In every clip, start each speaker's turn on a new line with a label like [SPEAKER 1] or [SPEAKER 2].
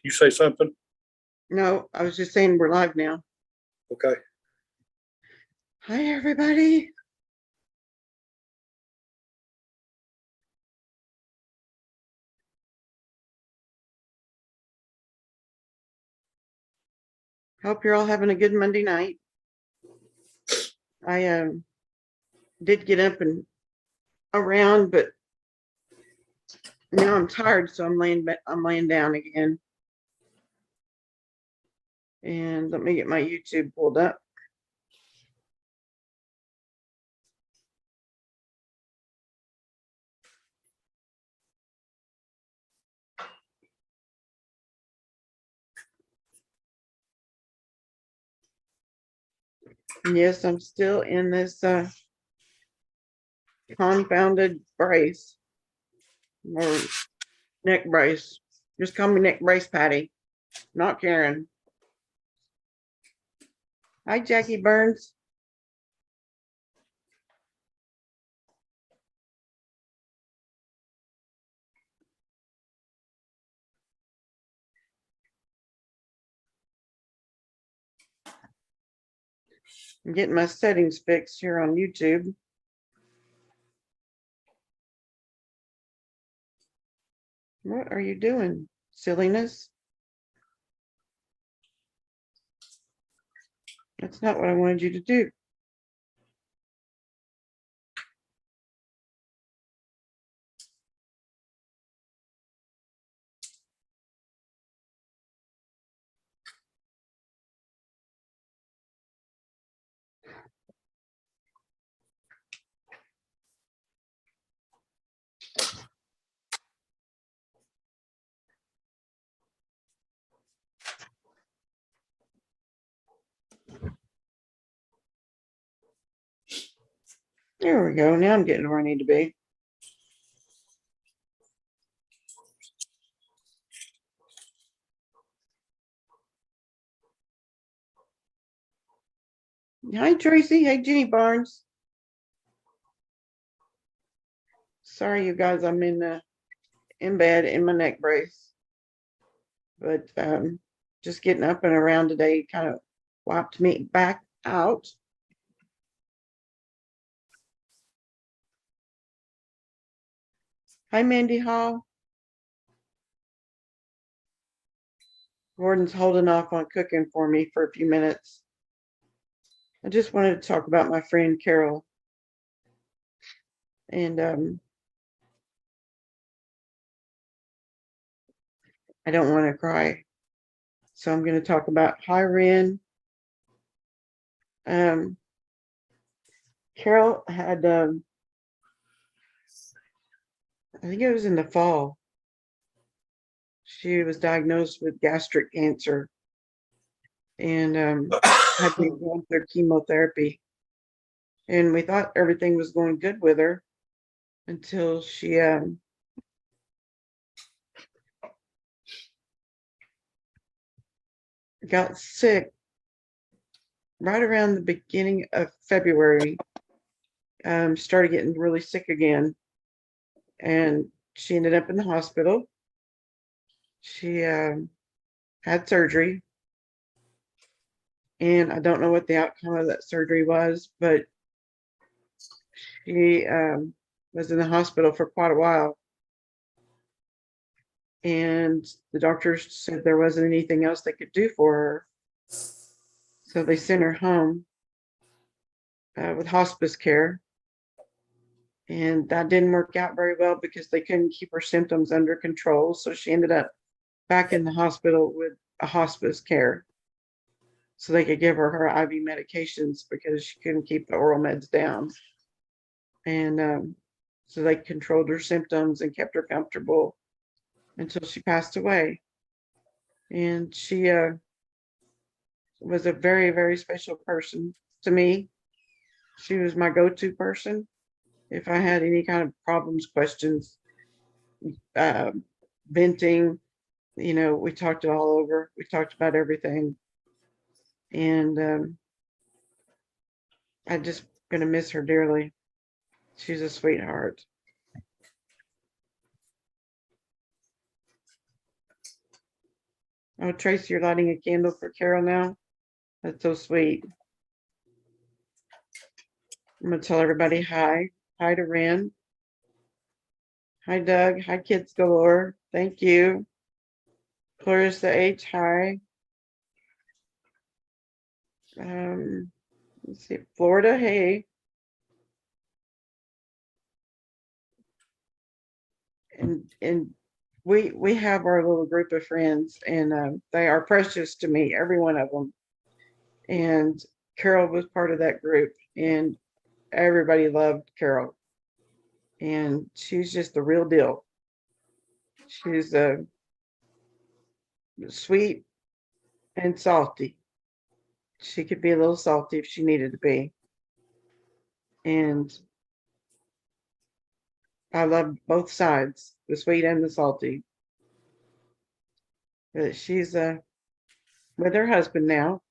[SPEAKER 1] You say something?
[SPEAKER 2] No, I was just saying we're live now.
[SPEAKER 1] Okay.
[SPEAKER 2] Hi, everybody. Hope you're all having a good Monday night. I did get up and around, but now I'm tired, so I'm laying down again. And let me get my YouTube pulled up. Yes, I'm still in this confounded brace or neck brace. Just call me neck brace Patty, not Karen. Hi, Jackie Burns. I'm getting my settings fixed here on YouTube. What are you doing? Silliness? That's not what I wanted you to do. There we go. Now I'm getting where I need to be. Hi, Tracy. Hey, Jenny Barnes. Sorry, you guys. I'm in bed in my neck brace, but just getting up and around today kind of wiped me back out. Hi, Mandy Hall. Gordon's holding off on cooking for me for a few minutes. I just wanted to talk about my friend Carol. And I don't want to cry. So I'm going to talk about hi, Ren. Carol had, I think it was in the fall, she was diagnosed with gastric cancer and had been going through chemotherapy. And we thought everything was going good with her until she got sick right around the beginning of February. Started getting really sick again, and she ended up in the hospital. She had surgery, and I don't know what the outcome of that surgery was, but she was in the hospital for quite a while. And the doctors said there wasn't anything else they could do for her. So they sent her home with hospice care. And that didn't work out very well because they couldn't keep her symptoms under control. So she ended up back in the hospital with a hospice care so they could give her IV medications because she couldn't keep the oral meds down. And so they controlled her symptoms and kept her comfortable until she passed away. And she was a very, very special person to me. She was my go-to person. If I had any kind of problems, questions, venting, we talked it all over. We talked about everything. And I'm just going to miss her dearly. She's a sweetheart. Oh, Tracy, you're lighting a candle for Carol now? That's so sweet. I'm gonna tell everybody hi. Hi to Ren. Hi, Doug. Hi, Kids Galore. Thank you. Clarissa H. Hi. Let's see. Florida. Hey. And we have our little group of friends, and they are precious to me, every one of them. And Carol was part of that group, and everybody loved Carol. And she's just the real deal. She's sweet and salty. She could be a little salty if she needed to be. And I love both sides, the sweet and the salty. But she's with her husband now.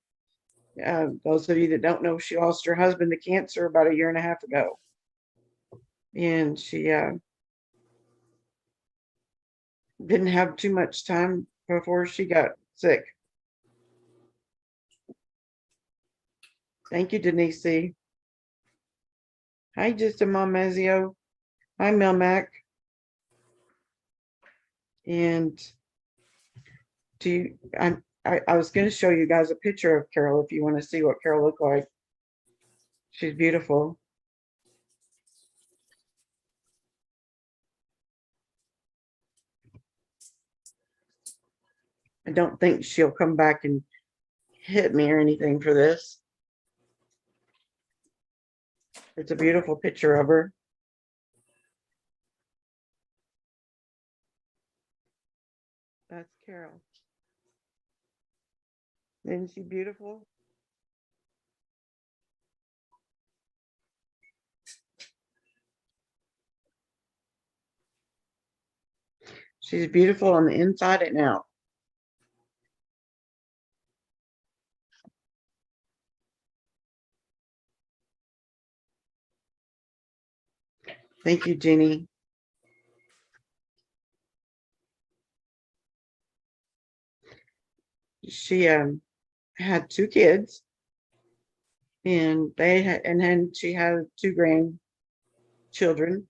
[SPEAKER 2] Those of you that don't know, she lost her husband to cancer about 1.5 years ago. And she didn't have too much time before she got sick. Thank you, Denise C. Hi, Just a Mom Mazio. Hi, Mel Mac. And I was going to show you guys a picture of Carol if you want to see what Carol looked like. She's beautiful. I don't think she'll come back and hit me or anything for this. It's a beautiful picture of her. That's Carol. Isn't she beautiful? She's beautiful on the inside and out. Thank you, Jenny. She had 2 kids, and then she had 2 grandchildren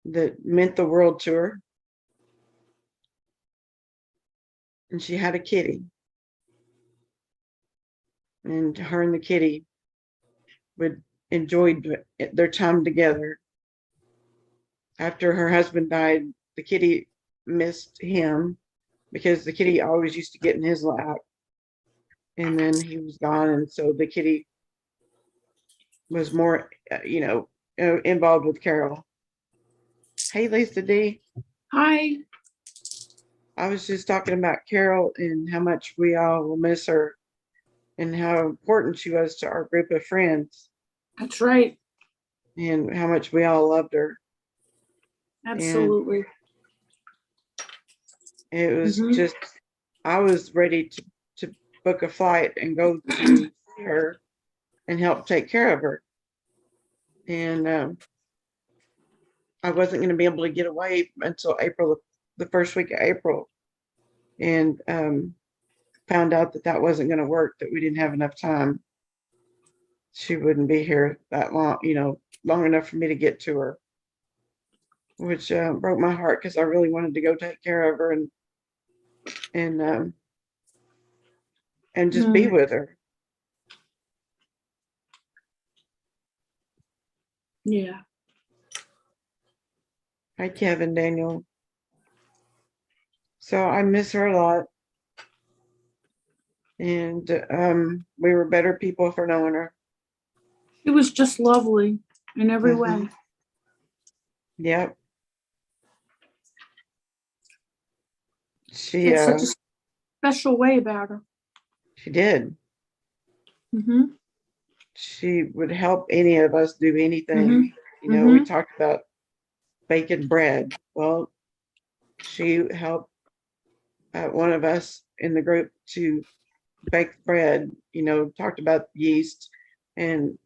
[SPEAKER 2] that meant the world to her. And she had a kitty, and her and the kitty would enjoy their time together. After her husband died, the kitty missed him because the kitty always used to get in his lap, and then he was gone, and so the kitty was more involved with Carol. Hey, Lisa D.
[SPEAKER 1] Hi.
[SPEAKER 2] I was just talking about Carol and how much we all will miss her and how important she was to our group of friends.
[SPEAKER 1] That's right.
[SPEAKER 2] And how much we all loved her.
[SPEAKER 1] Absolutely.
[SPEAKER 2] And it was just, I was ready to book a flight and go to see her and help take care of her. And I wasn't going to be able to get away until April, the first week of April. And found out that wasn't going to work, that we didn't have enough time. She wouldn't be here that long, long enough for me to get to her, which broke my heart because I really wanted to go take care of her and just be with her.
[SPEAKER 1] Yeah.
[SPEAKER 2] Hi, Kevin Daniel. So I miss her a lot. And we were better people for knowing her.
[SPEAKER 1] She was just lovely in every way.
[SPEAKER 2] Yep. She
[SPEAKER 1] had such a special way about her.
[SPEAKER 2] She did.
[SPEAKER 1] Mm-hmm.
[SPEAKER 2] She would help any of us do anything. We talked about baking bread. Well, she helped one of us in the group to bake bread, talked about yeast and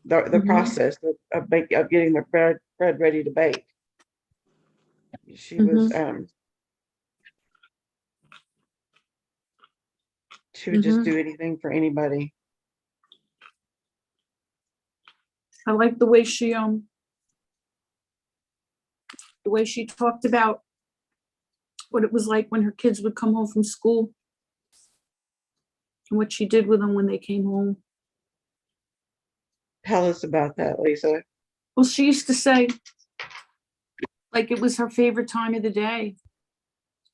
[SPEAKER 2] the process of getting the bread ready to bake. She was She would just do anything for anybody.
[SPEAKER 1] I like the way she talked about what it was like when her kids would come home from school and what she did with them when they came home.
[SPEAKER 2] Tell us about that, Lisa.
[SPEAKER 1] Well, she used to say, like, it was her favorite time of the day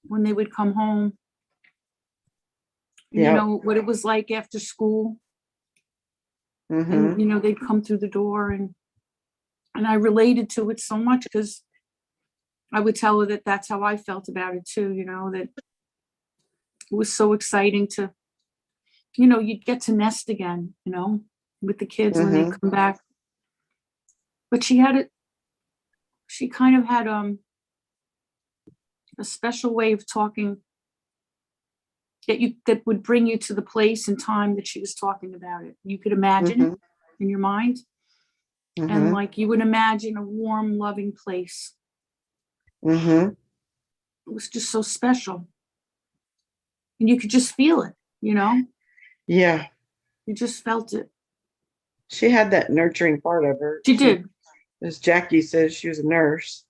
[SPEAKER 1] when they would come home.
[SPEAKER 2] Yeah.
[SPEAKER 1] You know, what it was like after school. And, you know, they'd come through the door and I related to it so much because I would tell her that that's how I felt about it too, you know, that it was so exciting to, you know, you'd get to nest again, you know, with the kids when they come back. But she kind of had a special way of talking that would bring you to the place and time that she was talking about it. You could imagine it in your mind. And like you would imagine a warm, loving place. It was just so special. And you could just feel it, you know?
[SPEAKER 2] Yeah.
[SPEAKER 1] You just felt it.
[SPEAKER 2] She had that nurturing part of her.
[SPEAKER 1] She did.
[SPEAKER 2] As Jackie says, she was a nurse.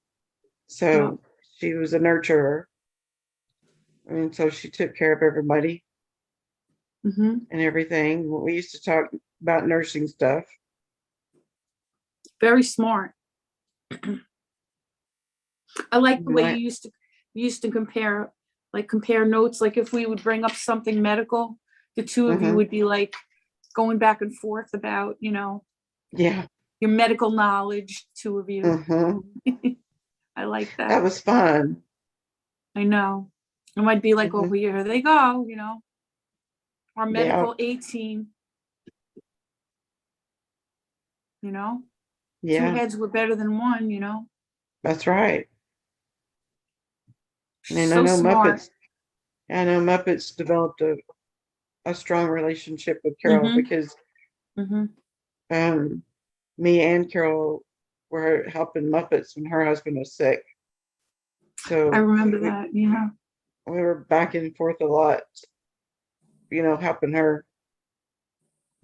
[SPEAKER 2] So she was a nurturer. And so she took care of everybody and everything. We used to talk about nursing stuff.
[SPEAKER 1] Very smart. I like the way you used to compare notes. Like if we would bring up something medical, the two of you would be like going back and forth about, you know, your medical knowledge, two of you. I like that.
[SPEAKER 2] That was fun.
[SPEAKER 1] I know. It might be like, oh, here they go, you know, our medical A team, you know, two heads were better than one, you know.
[SPEAKER 2] That's right. And
[SPEAKER 1] So smart.
[SPEAKER 2] I know Muppets developed a strong relationship with Carol because me and Carol were helping Muppets when her husband was sick. So
[SPEAKER 1] I remember that, yeah.
[SPEAKER 2] We were back and forth a lot, you know, helping her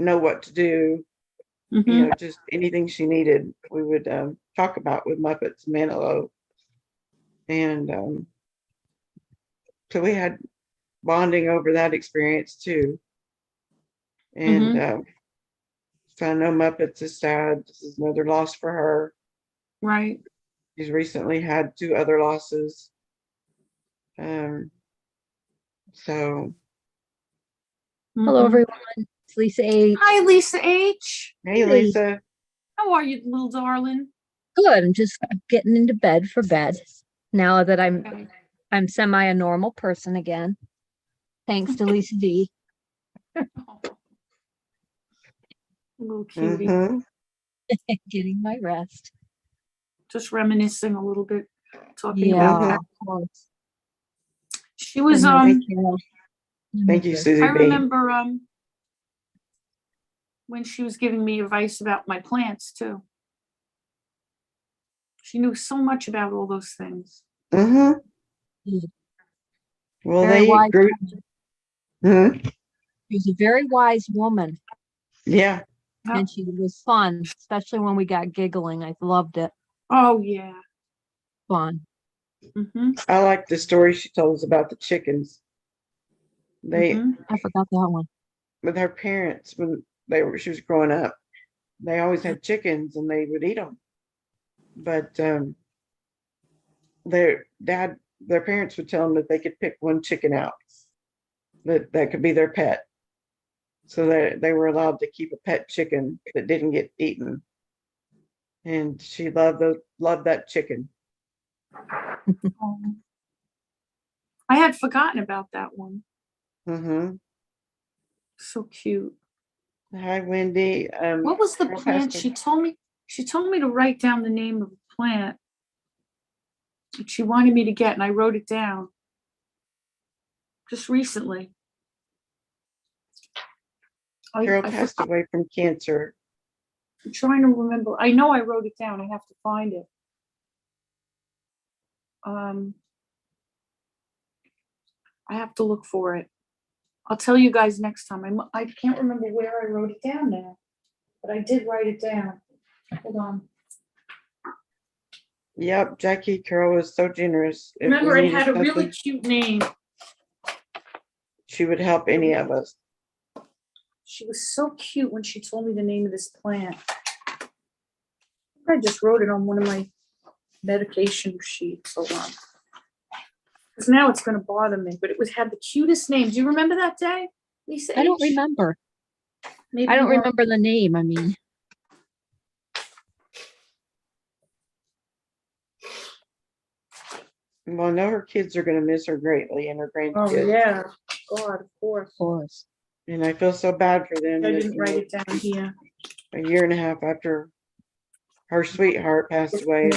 [SPEAKER 2] know what to do. You know, just anything she needed, we would talk about with Muppets and Manilow. And so we had bonding over that experience too. And so I know Muppets is sad. This is another loss for her.
[SPEAKER 1] Right.
[SPEAKER 2] She's recently had 2 other losses. So.
[SPEAKER 3] Hello, everyone. It's Lisa H.
[SPEAKER 1] Hi, Lisa H.
[SPEAKER 2] Hey, Lisa.
[SPEAKER 1] How are you, little darling?
[SPEAKER 3] Good. I'm just getting into bed for bed now that I'm semi a normal person again. Thanks to Lisa D.
[SPEAKER 1] Little cutie.
[SPEAKER 3] Getting my rest.
[SPEAKER 1] Just reminiscing a little bit, talking about that.
[SPEAKER 3] Of course.
[SPEAKER 1] She was
[SPEAKER 2] Thank you, Susie.
[SPEAKER 1] I remember when she was giving me advice about my plants too. She knew so much about all those things.
[SPEAKER 2] Well,
[SPEAKER 3] Very wise
[SPEAKER 2] grew.
[SPEAKER 3] She was a very wise woman.
[SPEAKER 2] Yeah.
[SPEAKER 3] And she was fun, especially when we got giggling. I loved it.
[SPEAKER 1] Oh, yeah.
[SPEAKER 3] Fun.
[SPEAKER 2] I like the story she told us about the chickens.
[SPEAKER 3] I forgot that one.
[SPEAKER 2] With her parents, when she was growing up, they always had chickens and they would eat them. But their parents would tell them that they could pick one chicken out that could be their pet. So they were allowed to keep a pet chicken that didn't get eaten. And she loved that chicken.
[SPEAKER 1] I had forgotten about that one. So cute.
[SPEAKER 2] Hi, Wendy.
[SPEAKER 1] What was the plant? She told me to write down the name of the plant that she wanted me to get, and I wrote it down just recently.
[SPEAKER 2] Carol passed away from cancer.
[SPEAKER 1] I'm trying to remember. I know I wrote it down. I have to find it. I have to look for it. I'll tell you guys next time. I can't remember where I wrote it down now, but I did write it down. Hold on.
[SPEAKER 2] Yep, Jackie Carroll was so generous. If we
[SPEAKER 1] Remember, it
[SPEAKER 2] needed
[SPEAKER 1] had a really
[SPEAKER 2] something,
[SPEAKER 1] cute name.
[SPEAKER 2] she would help any of us.
[SPEAKER 1] She was so cute when she told me the name of this plant. I just wrote it on one of my medication sheets. Hold on. Because now it's going to bother me, but had the cutest name. Do you remember that day, Lisa?
[SPEAKER 3] I don't
[SPEAKER 1] H?
[SPEAKER 3] remember.
[SPEAKER 1] Maybe
[SPEAKER 3] I don't
[SPEAKER 1] you weren't.
[SPEAKER 3] remember the name. I mean,
[SPEAKER 2] Well, I know her kids are going to miss her greatly and her
[SPEAKER 1] Oh,
[SPEAKER 2] grandkids.
[SPEAKER 1] yeah. God, of course.
[SPEAKER 3] of course.
[SPEAKER 2] And I feel so bad for them.
[SPEAKER 1] I
[SPEAKER 2] that,
[SPEAKER 1] didn't write it down here.
[SPEAKER 2] a year and a half after her sweetheart passed away,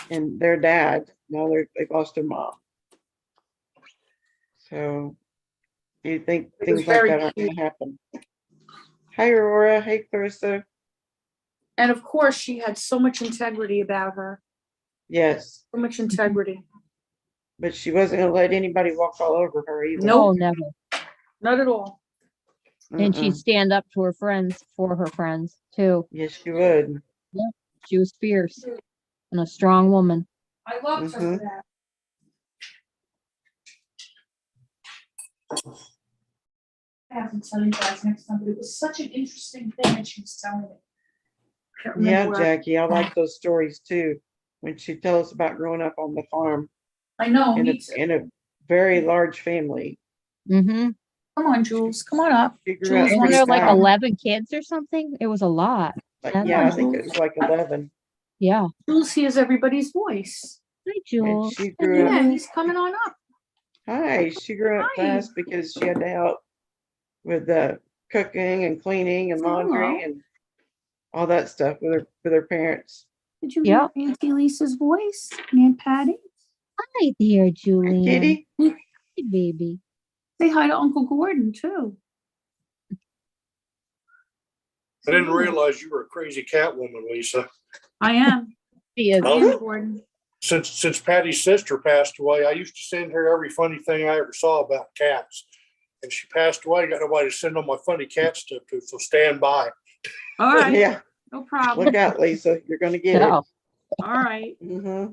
[SPEAKER 2] and their dad, now they've lost their mom. So you think
[SPEAKER 1] It was
[SPEAKER 2] things like
[SPEAKER 1] very
[SPEAKER 2] that aren't
[SPEAKER 1] cute.
[SPEAKER 2] going to happen. Hi, Aurora. Hey, Clarissa.
[SPEAKER 1] And of course, she had so much integrity about her.
[SPEAKER 2] Yes,
[SPEAKER 1] So much integrity.
[SPEAKER 2] but she wasn't going to let anybody walk all over her either.
[SPEAKER 1] Nope.
[SPEAKER 3] Oh, never.
[SPEAKER 1] Not at all.
[SPEAKER 3] And she'd
[SPEAKER 2] Mm-mm.
[SPEAKER 3] stand up to her friends for her friends too.
[SPEAKER 2] Yes, she would.
[SPEAKER 3] She was fierce and a strong woman.
[SPEAKER 1] I loved her for that. I have to tell you guys next time, but it was such an interesting thing that she was telling me. Can't remember
[SPEAKER 2] Yeah,
[SPEAKER 1] where
[SPEAKER 2] Jackie, I like those stories too. When she tells us about growing up on the farm
[SPEAKER 1] I know,
[SPEAKER 2] in
[SPEAKER 1] me too.
[SPEAKER 2] a very large family.
[SPEAKER 3] Mm-hmm.
[SPEAKER 1] Come on, Jules, come on up.
[SPEAKER 2] She grew
[SPEAKER 1] Jules,
[SPEAKER 2] up
[SPEAKER 3] Wasn't
[SPEAKER 2] pretty
[SPEAKER 3] there like
[SPEAKER 2] fast.
[SPEAKER 3] 11 kids or something? It was a lot.
[SPEAKER 2] Like,
[SPEAKER 3] Seven.
[SPEAKER 2] yeah, I think it was like 11.
[SPEAKER 3] Yeah.
[SPEAKER 1] Jules hears everybody's voice.
[SPEAKER 3] Hi,
[SPEAKER 2] And
[SPEAKER 3] Jules.
[SPEAKER 2] she grew up.
[SPEAKER 1] Yeah, he's coming on up.
[SPEAKER 2] Hi, she grew up
[SPEAKER 1] Hi.
[SPEAKER 2] fast because she had to help with the cooking and cleaning and laundry
[SPEAKER 1] Hello.
[SPEAKER 2] and all that stuff with her parents.
[SPEAKER 1] Did you
[SPEAKER 3] Yep.
[SPEAKER 1] hear Auntie Lisa's voice? Aunt Patty?
[SPEAKER 3] Hi there,
[SPEAKER 2] Hi,
[SPEAKER 3] Julian.
[SPEAKER 2] Kitty.
[SPEAKER 3] Hey, baby.
[SPEAKER 1] Say hi to Uncle Gordon, too.
[SPEAKER 4] I didn't realize you were a crazy cat woman, Lisa.
[SPEAKER 1] I am.
[SPEAKER 3] She is.
[SPEAKER 1] I am, Gordon.
[SPEAKER 4] Since Patty's sister passed away, I used to send her every funny thing I ever saw about cats. And she passed away. I got nobody to send all my funny cat stuff to, so stand by.
[SPEAKER 1] All right,
[SPEAKER 2] Yeah,
[SPEAKER 1] no problem.
[SPEAKER 2] look out, Lisa. You're going to get
[SPEAKER 3] Oh,
[SPEAKER 1] All right.
[SPEAKER 2] it. Hmm.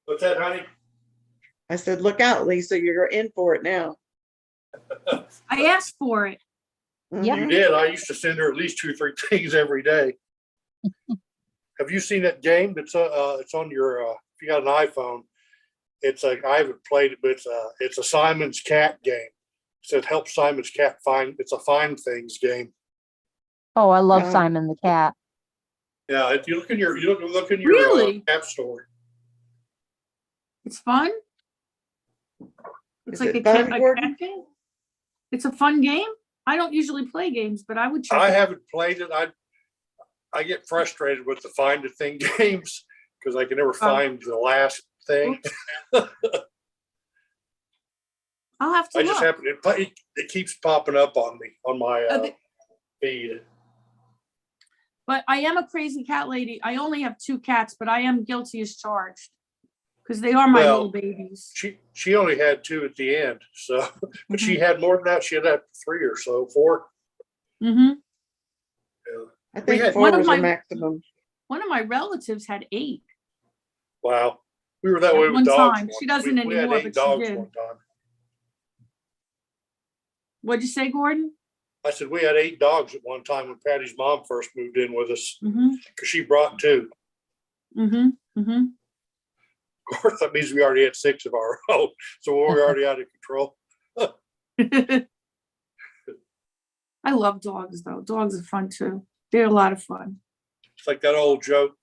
[SPEAKER 4] What's that, honey?
[SPEAKER 2] I said, look out, Lisa. You're in for it now.
[SPEAKER 1] I asked for it.
[SPEAKER 3] Yeah.
[SPEAKER 2] Mhm.
[SPEAKER 4] You did. I used to send her at least 2 or 3 things every day. Have you seen that game? It's on your if you got an iPhone. It's like I haven't played it, but it's a Simon's Cat game. It says help Simon's cat find. It's a find things game.
[SPEAKER 3] oh, I love
[SPEAKER 2] Yeah.
[SPEAKER 3] Simon the cat.
[SPEAKER 4] Yeah, if you look in your
[SPEAKER 1] Really?
[SPEAKER 4] app store.
[SPEAKER 1] It's fun. It's
[SPEAKER 2] Is
[SPEAKER 1] like
[SPEAKER 2] it fun,
[SPEAKER 1] a
[SPEAKER 2] Gordon?
[SPEAKER 1] cat game. It's a fun game. I don't usually play games, but I would check
[SPEAKER 4] I
[SPEAKER 1] it.
[SPEAKER 4] haven't played it. I get frustrated with the find a thing games because I can never find the last thing.
[SPEAKER 1] I'll have to
[SPEAKER 4] I
[SPEAKER 1] look.
[SPEAKER 4] just happen it keeps popping up on me on my feed.
[SPEAKER 1] But I am a crazy cat lady. I only have 2 cats, but I am guilty as charged because they are my
[SPEAKER 4] Well,
[SPEAKER 1] little babies.
[SPEAKER 4] She only had 2 at the end, so but she
[SPEAKER 1] Mm-hmm.
[SPEAKER 4] had more than that. She had 3 or so, 4.
[SPEAKER 1] Mm-hmm.
[SPEAKER 4] Yeah.
[SPEAKER 2] I think
[SPEAKER 4] had
[SPEAKER 2] 4
[SPEAKER 1] one of
[SPEAKER 2] was
[SPEAKER 1] my-
[SPEAKER 2] the maximum.
[SPEAKER 1] One of my relatives had 8.
[SPEAKER 4] Wow, we were that
[SPEAKER 1] At
[SPEAKER 4] way with
[SPEAKER 1] one
[SPEAKER 4] dogs.
[SPEAKER 1] time. She doesn't
[SPEAKER 4] we had
[SPEAKER 1] anymore,
[SPEAKER 4] 8
[SPEAKER 1] but she
[SPEAKER 4] dogs
[SPEAKER 1] did.
[SPEAKER 4] one time.
[SPEAKER 1] What'd you say, Gordon?
[SPEAKER 4] I said we had 8 dogs at one time when Patty's mom first moved in with us
[SPEAKER 1] Mm-hmm.
[SPEAKER 4] because she brought 2.
[SPEAKER 1] Mm-hmm. Mm-hmm.
[SPEAKER 4] Of course, that means we already had 6 of our own, so we're already out of control.
[SPEAKER 1] I love dogs, though. Dogs are fun, too. They're a lot of fun.
[SPEAKER 4] It's like that old joke,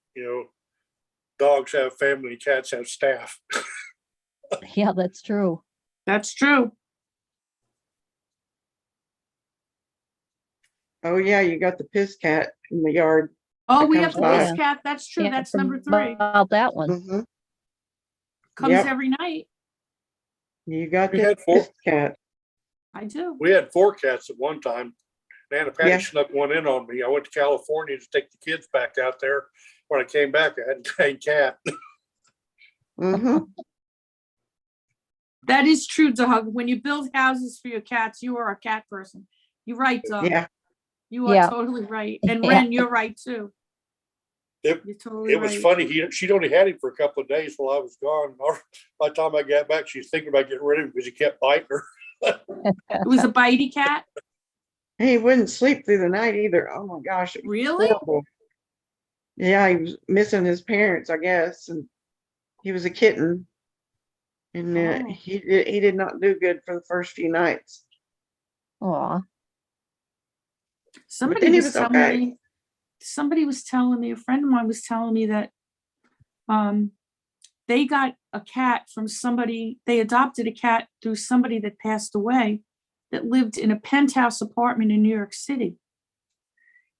[SPEAKER 4] dogs have family, cats have staff.
[SPEAKER 3] Yeah, that's true.
[SPEAKER 1] That's true.
[SPEAKER 2] Oh, yeah, you got the piss cat in the yard.
[SPEAKER 1] Oh,
[SPEAKER 2] That
[SPEAKER 1] we have
[SPEAKER 2] comes
[SPEAKER 1] the
[SPEAKER 2] by.
[SPEAKER 1] piss cat. That's true.
[SPEAKER 3] Can't
[SPEAKER 1] That's number 3.
[SPEAKER 3] About that one.
[SPEAKER 2] Mhm.
[SPEAKER 1] Comes
[SPEAKER 2] Yep.
[SPEAKER 1] every night.
[SPEAKER 2] You got
[SPEAKER 4] We
[SPEAKER 2] the
[SPEAKER 4] had 4.
[SPEAKER 2] piss cat.
[SPEAKER 1] I do.
[SPEAKER 4] We had 4 cats at one time. Nana Patty
[SPEAKER 2] Yeah.
[SPEAKER 4] snuck one in on me. I went to California to take the kids back out there. When I came back, I had a dang cat.
[SPEAKER 2] Hmm.
[SPEAKER 1] That is true, Doug. When you build houses for your cats, you are a cat person. You're right, Doug.
[SPEAKER 2] Yeah.
[SPEAKER 1] You are
[SPEAKER 3] Yeah.
[SPEAKER 1] totally right. And
[SPEAKER 3] Yeah.
[SPEAKER 1] Ren, you're right too.
[SPEAKER 4] It,
[SPEAKER 1] You're totally
[SPEAKER 4] it was
[SPEAKER 1] right.
[SPEAKER 4] funny. She'd only had him for a couple of days while I was gone. By the time I got back, she was thinking about getting rid of him because he kept biting her.
[SPEAKER 1] It was a bitey cat.
[SPEAKER 2] He wouldn't sleep through the night either. Oh my gosh. It was
[SPEAKER 1] Really?
[SPEAKER 2] horrible. Yeah, he was missing his parents, I guess. And he was a kitten. And
[SPEAKER 1] Oh.
[SPEAKER 2] he did not do good for the first few nights.
[SPEAKER 3] Aw.
[SPEAKER 1] Somebody
[SPEAKER 2] then he
[SPEAKER 1] was
[SPEAKER 2] was
[SPEAKER 1] telling
[SPEAKER 2] okay.
[SPEAKER 1] me, a friend of mine was telling me that they got a cat from somebody, they adopted a cat through somebody that passed away that lived in a penthouse apartment in New York City.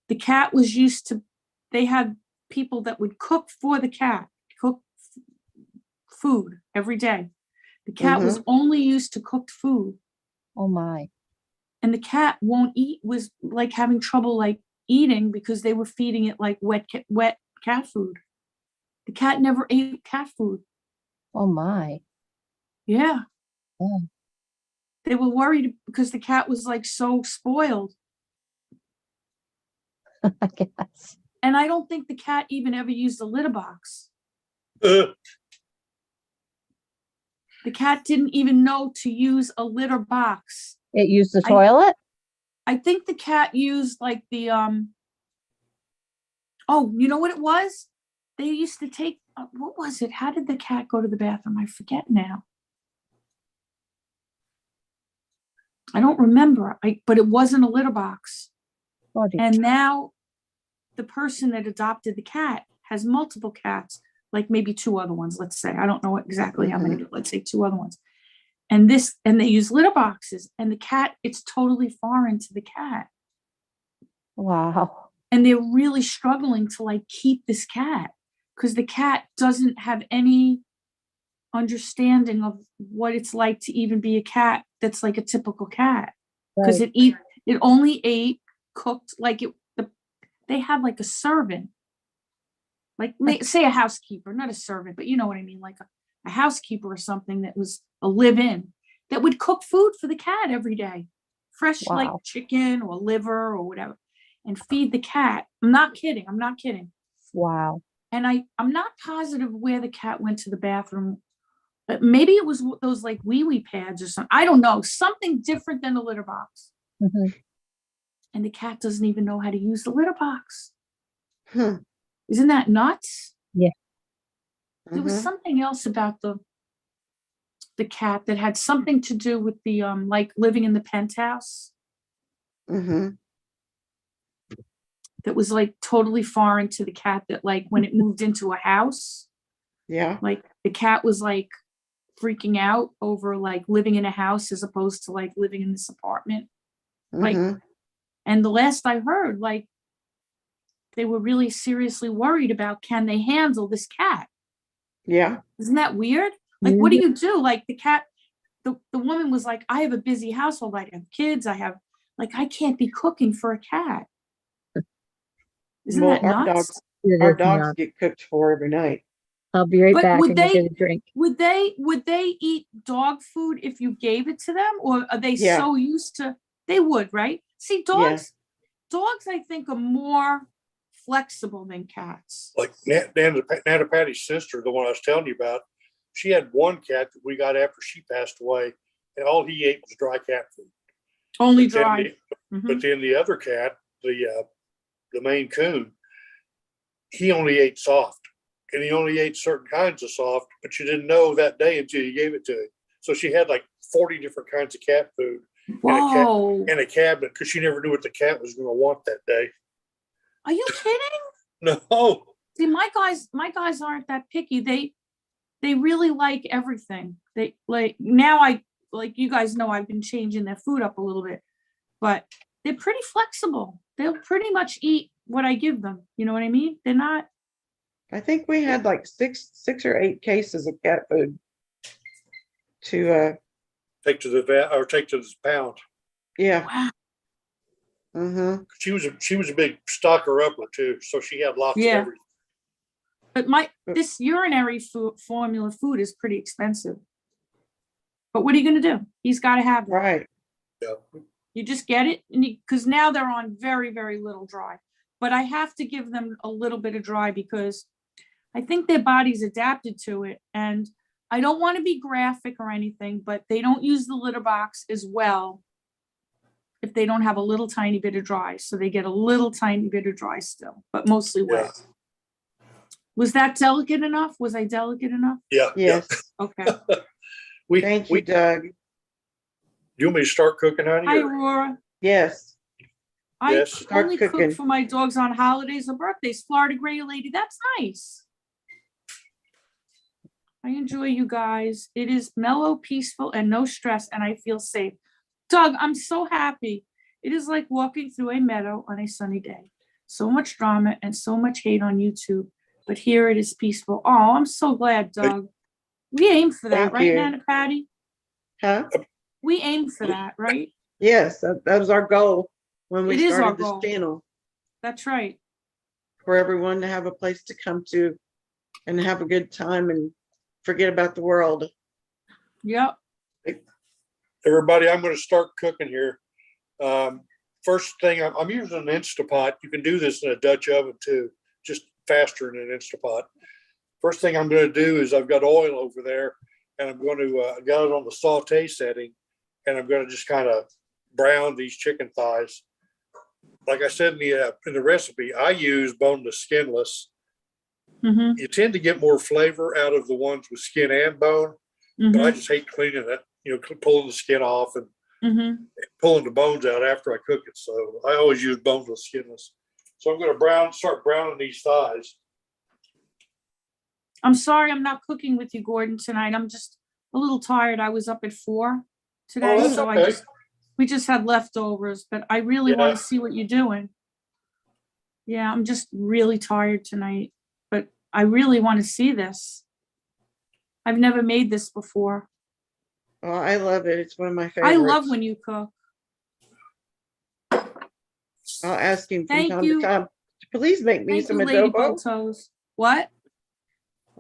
[SPEAKER 1] The cat was used to, they had people that would cook for the cat, cook food every day. The cat was only used to cooked food.
[SPEAKER 3] Oh my.
[SPEAKER 1] And the cat won't eat, was like having trouble like eating because they were feeding it like wet cat food. The cat never ate cat food.
[SPEAKER 3] Oh my.
[SPEAKER 1] Yeah.
[SPEAKER 3] Oh.
[SPEAKER 1] They were worried because the cat was like so spoiled.
[SPEAKER 3] I guess.
[SPEAKER 1] And I don't think the cat even ever used a litter box.
[SPEAKER 4] Uh,
[SPEAKER 1] The cat didn't even know to use a litter box.
[SPEAKER 3] It used the toilet?
[SPEAKER 1] I think the cat used like the, oh, you know what it was? They used to take, what was it? How did the cat go to the bathroom? I forget now. I don't remember, but it wasn't a litter box.
[SPEAKER 3] Oh, dear.
[SPEAKER 1] And now the person that adopted the cat has multiple cats, like maybe two other ones, let's say. I don't know exactly how many, but let's say two other ones. And they use litter boxes, and the cat, it's totally foreign to the cat.
[SPEAKER 3] Wow.
[SPEAKER 1] And they're really struggling to like keep this cat because the cat doesn't have any understanding of what it's like to even be a cat that's like a typical cat. Because
[SPEAKER 3] Right.
[SPEAKER 1] it only ate cooked, like they had like a servant, like say a housekeeper, not a servant, but you know what I mean, like a housekeeper or something that was a live-in that would cook food for the cat every day, fresh like
[SPEAKER 3] Wow.
[SPEAKER 1] chicken or liver or whatever, and feed the cat. I'm not kidding.
[SPEAKER 3] Wow.
[SPEAKER 1] And I'm not positive where the cat went to the bathroom. But maybe it was those like wee pads or something. I don't know, something different than a litter box.
[SPEAKER 3] Mhm.
[SPEAKER 1] And the cat doesn't even know how to use the litter box.
[SPEAKER 2] Hmm.
[SPEAKER 1] Isn't that nuts?
[SPEAKER 3] Yeah.
[SPEAKER 1] There was something else about the cat that had something to do with the like living in the penthouse that was like totally foreign to the cat, that like when it moved into a house,
[SPEAKER 2] Yeah.
[SPEAKER 1] like the cat was like freaking out over like living in a house as opposed to like living in this apartment. Like, and the last I heard, like they were really seriously worried about, can they handle this cat?
[SPEAKER 2] Yeah.
[SPEAKER 1] Isn't that weird? Like, what do you do? Like the cat, the woman was like, I have a busy household. I have kids. I can't be cooking for a cat. Isn't
[SPEAKER 2] Well,
[SPEAKER 1] that nuts?
[SPEAKER 2] our dogs get cooked for every night.
[SPEAKER 3] I'll be right
[SPEAKER 1] But
[SPEAKER 3] back
[SPEAKER 1] would
[SPEAKER 3] and go
[SPEAKER 1] they-
[SPEAKER 3] get a drink.
[SPEAKER 1] Would they eat dog food if you gave it to them? Or are they
[SPEAKER 2] Yeah.
[SPEAKER 1] so used to, they would, right? See, dogs I think are more flexible than cats.
[SPEAKER 4] like Nana Patty's sister, the one I was telling you about, she had one cat that we got after she passed away, and all he ate was dry cat food.
[SPEAKER 1] Only
[SPEAKER 4] But then
[SPEAKER 1] dry.
[SPEAKER 4] But then the other cat, the Maine Coon, he only ate soft, and he only ate certain kinds of soft, but you didn't know that day until you gave it to him. So she had like 40 different kinds of cat food
[SPEAKER 1] Whoa.
[SPEAKER 4] in a cabinet because she never knew what the cat was going to want that day.
[SPEAKER 1] Are you kidding?
[SPEAKER 4] No.
[SPEAKER 1] See, my guys aren't that picky. They really like everything. They like, now like you guys know, I've been changing their food up a little bit, but they're pretty flexible. They'll pretty much eat what I give them. You know what I mean? They're not.
[SPEAKER 2] I think we had like six or 8 cases of cat food to
[SPEAKER 4] Take to the vet or take to the pound.
[SPEAKER 2] yeah.
[SPEAKER 1] Wow.
[SPEAKER 4] She was a big stocker upper too, so she had lots of
[SPEAKER 1] Yeah.
[SPEAKER 4] everything.
[SPEAKER 1] But this urinary formula food is pretty expensive. But what are you gonna do? He's gotta have that.
[SPEAKER 2] Right.
[SPEAKER 4] Yeah.
[SPEAKER 1] You just get it, and because now they're on very, very little dry. But I have to give them a little bit of dry because I think their body's adapted to it. And I don't want to be graphic or anything, but they don't use the litter box as well if they don't have a little tiny bit of dry. So they get a little tiny bit of dry still, but mostly
[SPEAKER 4] Yeah.
[SPEAKER 1] wet. Was that delicate enough? Was I delicate enough?
[SPEAKER 4] Yeah.
[SPEAKER 2] Yes.
[SPEAKER 1] Okay.
[SPEAKER 2] Thank you, Doug.
[SPEAKER 4] You want me to start cooking, honey?
[SPEAKER 1] Hi,
[SPEAKER 4] or-
[SPEAKER 1] Aurora.
[SPEAKER 2] Yes.
[SPEAKER 1] I
[SPEAKER 4] Yes.
[SPEAKER 2] Start
[SPEAKER 1] only
[SPEAKER 2] cooking.
[SPEAKER 1] cook for my dogs on holidays or birthdays. Florida Gray Lady, that's nice. I enjoy you guys. It is mellow, peaceful, and no stress, and I feel safe. Doug, I'm so happy. It is like walking through a meadow on a sunny day. So much drama and so much hate on YouTube, but here it is peaceful. Oh, I'm so glad, Doug. We aim for that,
[SPEAKER 2] Thank
[SPEAKER 1] right,
[SPEAKER 2] you.
[SPEAKER 1] Nana Patty?
[SPEAKER 2] Huh?
[SPEAKER 1] We aim for that, right?
[SPEAKER 2] Yes, that was our goal when we
[SPEAKER 1] It is our
[SPEAKER 2] started this
[SPEAKER 1] goal.
[SPEAKER 2] channel,
[SPEAKER 1] That's right.
[SPEAKER 2] for everyone to have a place to come to and have a good time and forget about the world.
[SPEAKER 1] Yep.
[SPEAKER 4] Everybody, I'm going to start cooking here. First thing, I'm using an Instapot. You can do this in a Dutch oven too, just faster than an Instapot. First thing I'm going to do is I've got oil over there, and I'm going to got it on the saute setting, and I'm going to just kind of brown these chicken thighs. Like I said in the recipe, I use boneless, skinless.
[SPEAKER 1] Mm-hmm.
[SPEAKER 4] You tend to get more flavor out of the ones with skin and bone, but I
[SPEAKER 1] Mm-hmm.
[SPEAKER 4] just hate cleaning it. Pulling the skin off and
[SPEAKER 1] Mm-hmm.
[SPEAKER 4] pulling the bones out after I cook it. So I always use boneless, skinless. So I'm going to start browning these thighs.
[SPEAKER 1] I'm sorry I'm not cooking with you, Gordon, tonight. I'm just a little tired. I was up at 4 today,
[SPEAKER 4] Oh, that's
[SPEAKER 1] so
[SPEAKER 4] okay.
[SPEAKER 1] we just had leftovers, but I really want
[SPEAKER 4] Yeah.
[SPEAKER 1] to see what you're doing. Yeah, I'm just really tired tonight, but I really want to see this. I've never made this before.
[SPEAKER 2] Oh, I love it. It's one of my favorites.
[SPEAKER 1] I love when you cook.
[SPEAKER 2] I'll ask him from
[SPEAKER 1] Thank
[SPEAKER 2] time
[SPEAKER 1] you.
[SPEAKER 2] to time to please make me
[SPEAKER 1] Thank
[SPEAKER 2] some
[SPEAKER 1] you, Lady
[SPEAKER 2] adobo.
[SPEAKER 1] Toes. What?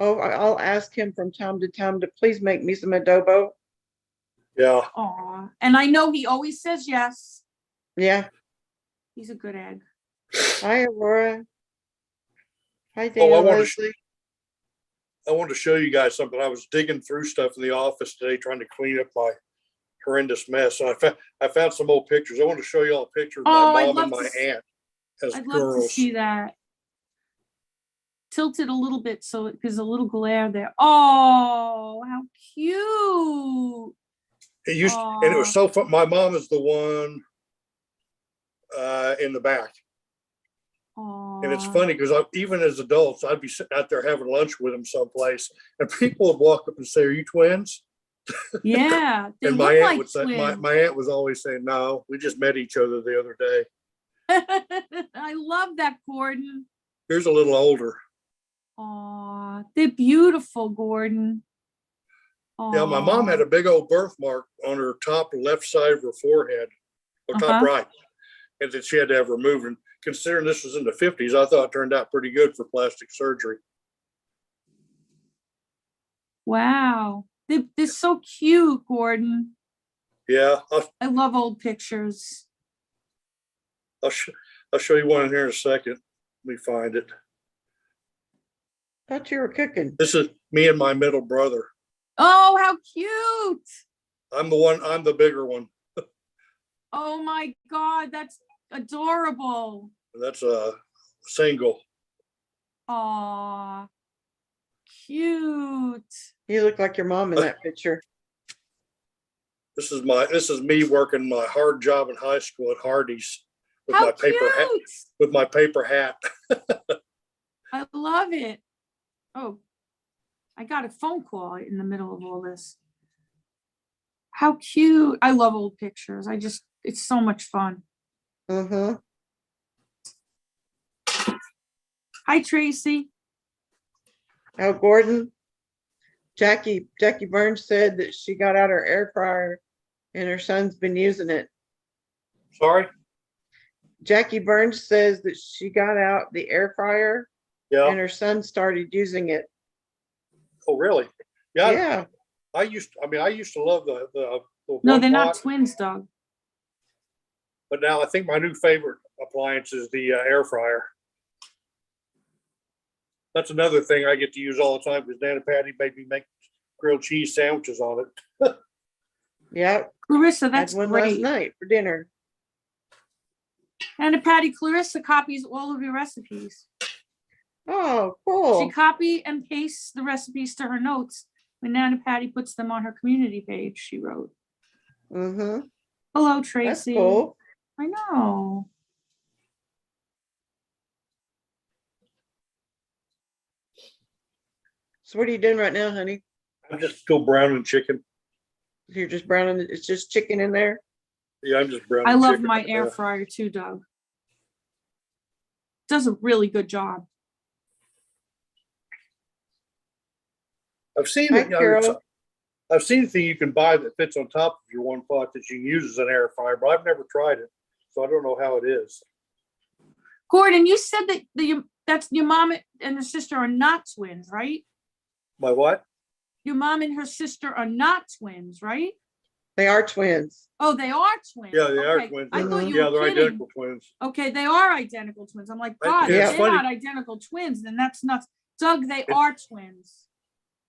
[SPEAKER 2] Oh, I'll ask him from time to time to please make me some adobo.
[SPEAKER 4] Yeah.
[SPEAKER 1] Aw, and I know he always says yes.
[SPEAKER 2] Yeah.
[SPEAKER 1] He's a good egg.
[SPEAKER 2] Hi, Aurora. Hi,
[SPEAKER 4] Oh,
[SPEAKER 2] Dana Leslie.
[SPEAKER 4] I wanted to show you guys something. I was digging through stuff in the office today, trying to clean up my horrendous mess. And I found some old pictures. I want to show you all a picture of
[SPEAKER 1] Oh,
[SPEAKER 4] my
[SPEAKER 1] I'd
[SPEAKER 4] mom
[SPEAKER 1] love
[SPEAKER 4] and my
[SPEAKER 1] to
[SPEAKER 4] aunt as
[SPEAKER 1] I'd love to
[SPEAKER 4] girls.
[SPEAKER 1] see that. Tilt it a little bit so there's a little glare there. Oh, how cute.
[SPEAKER 4] And it was so fun. My mom is the one in the back. And it's funny because even as adults, I'd be sitting out there having lunch with them someplace, and people would walk up and say, "Are you twins?"
[SPEAKER 1] Yeah, they
[SPEAKER 4] And
[SPEAKER 1] look
[SPEAKER 4] my aunt
[SPEAKER 1] like
[SPEAKER 4] would say,
[SPEAKER 1] twins.
[SPEAKER 4] my aunt was always saying, "No, we just met each other the other day."
[SPEAKER 1] I love that, Gordon.
[SPEAKER 4] Here's a little older.
[SPEAKER 1] Aw, they're beautiful, Gordon.
[SPEAKER 4] Yeah, my mom had a big old birthmark on her top left side of her forehead, or top right, and that she had to have removed. And considering this was in the 50s, I thought it turned out pretty good for plastic surgery.
[SPEAKER 1] Wow, they're so cute, Gordon.
[SPEAKER 4] Yeah,
[SPEAKER 1] I love old pictures.
[SPEAKER 4] I'll show you one in here in a second. Let me find it.
[SPEAKER 2] Thought you were cooking.
[SPEAKER 4] This is me and my middle brother.
[SPEAKER 1] Oh, how cute.
[SPEAKER 4] I'm the bigger one.
[SPEAKER 1] Oh my God, that's adorable.
[SPEAKER 4] That's a single.
[SPEAKER 1] Aw, cute.
[SPEAKER 2] You look like your mom in that picture.
[SPEAKER 4] This is me working my hard job in high school at Hardee's with
[SPEAKER 1] How
[SPEAKER 4] my paper hat.
[SPEAKER 1] cute.
[SPEAKER 4] With my paper hat.
[SPEAKER 1] I love it. Oh, I got a phone call in the middle of all this. How cute. I love old pictures. It's so much fun.
[SPEAKER 2] Mm-hmm.
[SPEAKER 1] Hi, Tracy.
[SPEAKER 2] Oh, Gordon. Jackie Burns said that she got out her air fryer and her son's been using it.
[SPEAKER 4] Sorry?
[SPEAKER 2] Jackie Burns says that she got out the air fryer and
[SPEAKER 4] Yeah.
[SPEAKER 2] her son started using it.
[SPEAKER 4] Oh, really? Yeah.
[SPEAKER 2] Yeah.
[SPEAKER 4] I used to love the
[SPEAKER 1] No,
[SPEAKER 4] one
[SPEAKER 1] they're not
[SPEAKER 4] pot,
[SPEAKER 1] twins, Doug.
[SPEAKER 4] but now I think my new favorite appliance is the air fryer. That's another thing I get to use all the time because Dan and Patty made me make grilled cheese sandwiches on it.
[SPEAKER 2] Yeah,
[SPEAKER 1] Clarissa,
[SPEAKER 2] I
[SPEAKER 1] that's
[SPEAKER 2] had one last
[SPEAKER 1] great.
[SPEAKER 2] night for dinner.
[SPEAKER 1] And Patty, Clarissa copies all of your recipes.
[SPEAKER 2] Oh,
[SPEAKER 1] She
[SPEAKER 2] cool.
[SPEAKER 1] copy and pastes the recipes to her notes. When Nana Patty puts them on her community page, she wrote.
[SPEAKER 2] Mm-hmm.
[SPEAKER 1] Hello,
[SPEAKER 2] That's
[SPEAKER 1] Tracy.
[SPEAKER 2] cool.
[SPEAKER 1] I know.
[SPEAKER 2] So what are you doing right now, honey?
[SPEAKER 4] I'm just still browning chicken.
[SPEAKER 2] You're just browning, it's just chicken in there?
[SPEAKER 4] Yeah, I'm just browning
[SPEAKER 1] I love
[SPEAKER 4] chicken.
[SPEAKER 1] my air fryer too, Doug. Does a really good job.
[SPEAKER 4] I've seen
[SPEAKER 2] Hi,
[SPEAKER 4] it.
[SPEAKER 2] Carol.
[SPEAKER 4] I've seen the thing you can buy that fits on top of your one pot that you can use as an air fryer, but I've never tried it, so I don't know how it is.
[SPEAKER 1] Gordon, you said that that's your mom and her sister are not twins, right?
[SPEAKER 4] My what?
[SPEAKER 1] Your mom and her sister are not twins, right?
[SPEAKER 2] They are twins.
[SPEAKER 1] Oh, they are twins.
[SPEAKER 4] Yeah, they are
[SPEAKER 1] Okay.
[SPEAKER 4] twins.
[SPEAKER 1] I thought you
[SPEAKER 4] Yeah,
[SPEAKER 1] were
[SPEAKER 4] they're
[SPEAKER 1] kidding.
[SPEAKER 4] identical twins.
[SPEAKER 1] Okay, they are identical twins. I'm like, God,
[SPEAKER 4] Yeah,
[SPEAKER 1] if
[SPEAKER 4] it's
[SPEAKER 1] they're
[SPEAKER 4] funny.
[SPEAKER 1] not identical twins, then that's nuts. Doug, they are twins.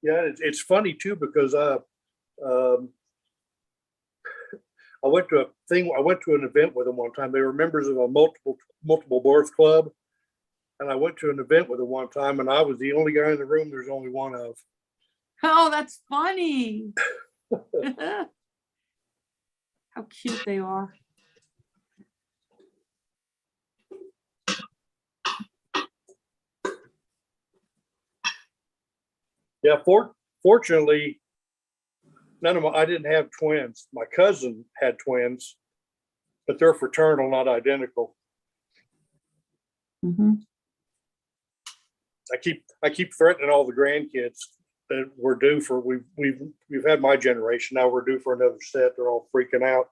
[SPEAKER 4] Yeah, it's funny too because I went to an event with them one time. They were members of a multiple birth club, and I went to an event with them one time, and I was the only guy in the room. There's only one of.
[SPEAKER 1] Oh, that's funny. How cute they are.
[SPEAKER 4] Yeah, fortunately, I didn't have twins. My cousin had twins, but they're fraternal, not identical.
[SPEAKER 1] Mm-hmm.
[SPEAKER 4] I keep threatening all the grandkids that we're due for. We've had my generation. Now we're due for another set. They're all freaking out.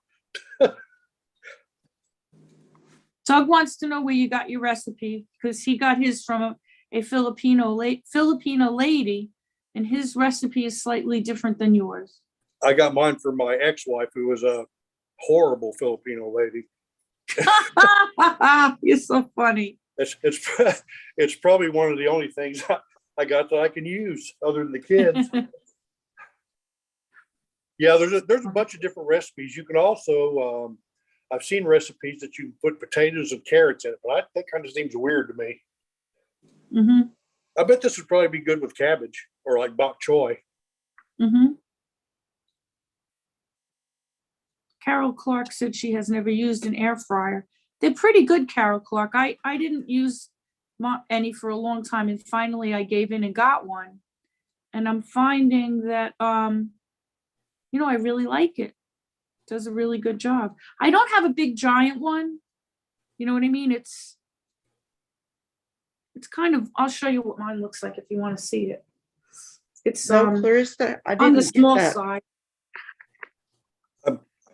[SPEAKER 1] Doug wants to know where you got your recipe because he got his from a Filipino lady, and his recipe is slightly different than yours.
[SPEAKER 4] I got mine from my ex-wife, who was a horrible Filipino lady.
[SPEAKER 1] You're so funny.
[SPEAKER 4] It's probably one of the only things I got that I can use other than the kids. Yeah, there's a bunch of different recipes. You can also I've seen recipes that you can put potatoes and carrots in it, but that kind of seems weird to me.
[SPEAKER 1] Mm-hmm.
[SPEAKER 4] I bet this would probably be good with cabbage or like bok choy.
[SPEAKER 1] Mm-hmm. Carol Clark said she has never used an air fryer. They're pretty good, Carol Clark. I didn't use any for a long time, and finally I gave in and got one. And I'm finding that I really like it. Does a really good job. I don't have a big giant one. You know what I mean? It's kind of, I'll show you what mine looks like if you want to see it. It's
[SPEAKER 2] Clarissa, I
[SPEAKER 1] on the
[SPEAKER 2] didn't get
[SPEAKER 1] small
[SPEAKER 2] that.
[SPEAKER 1] side.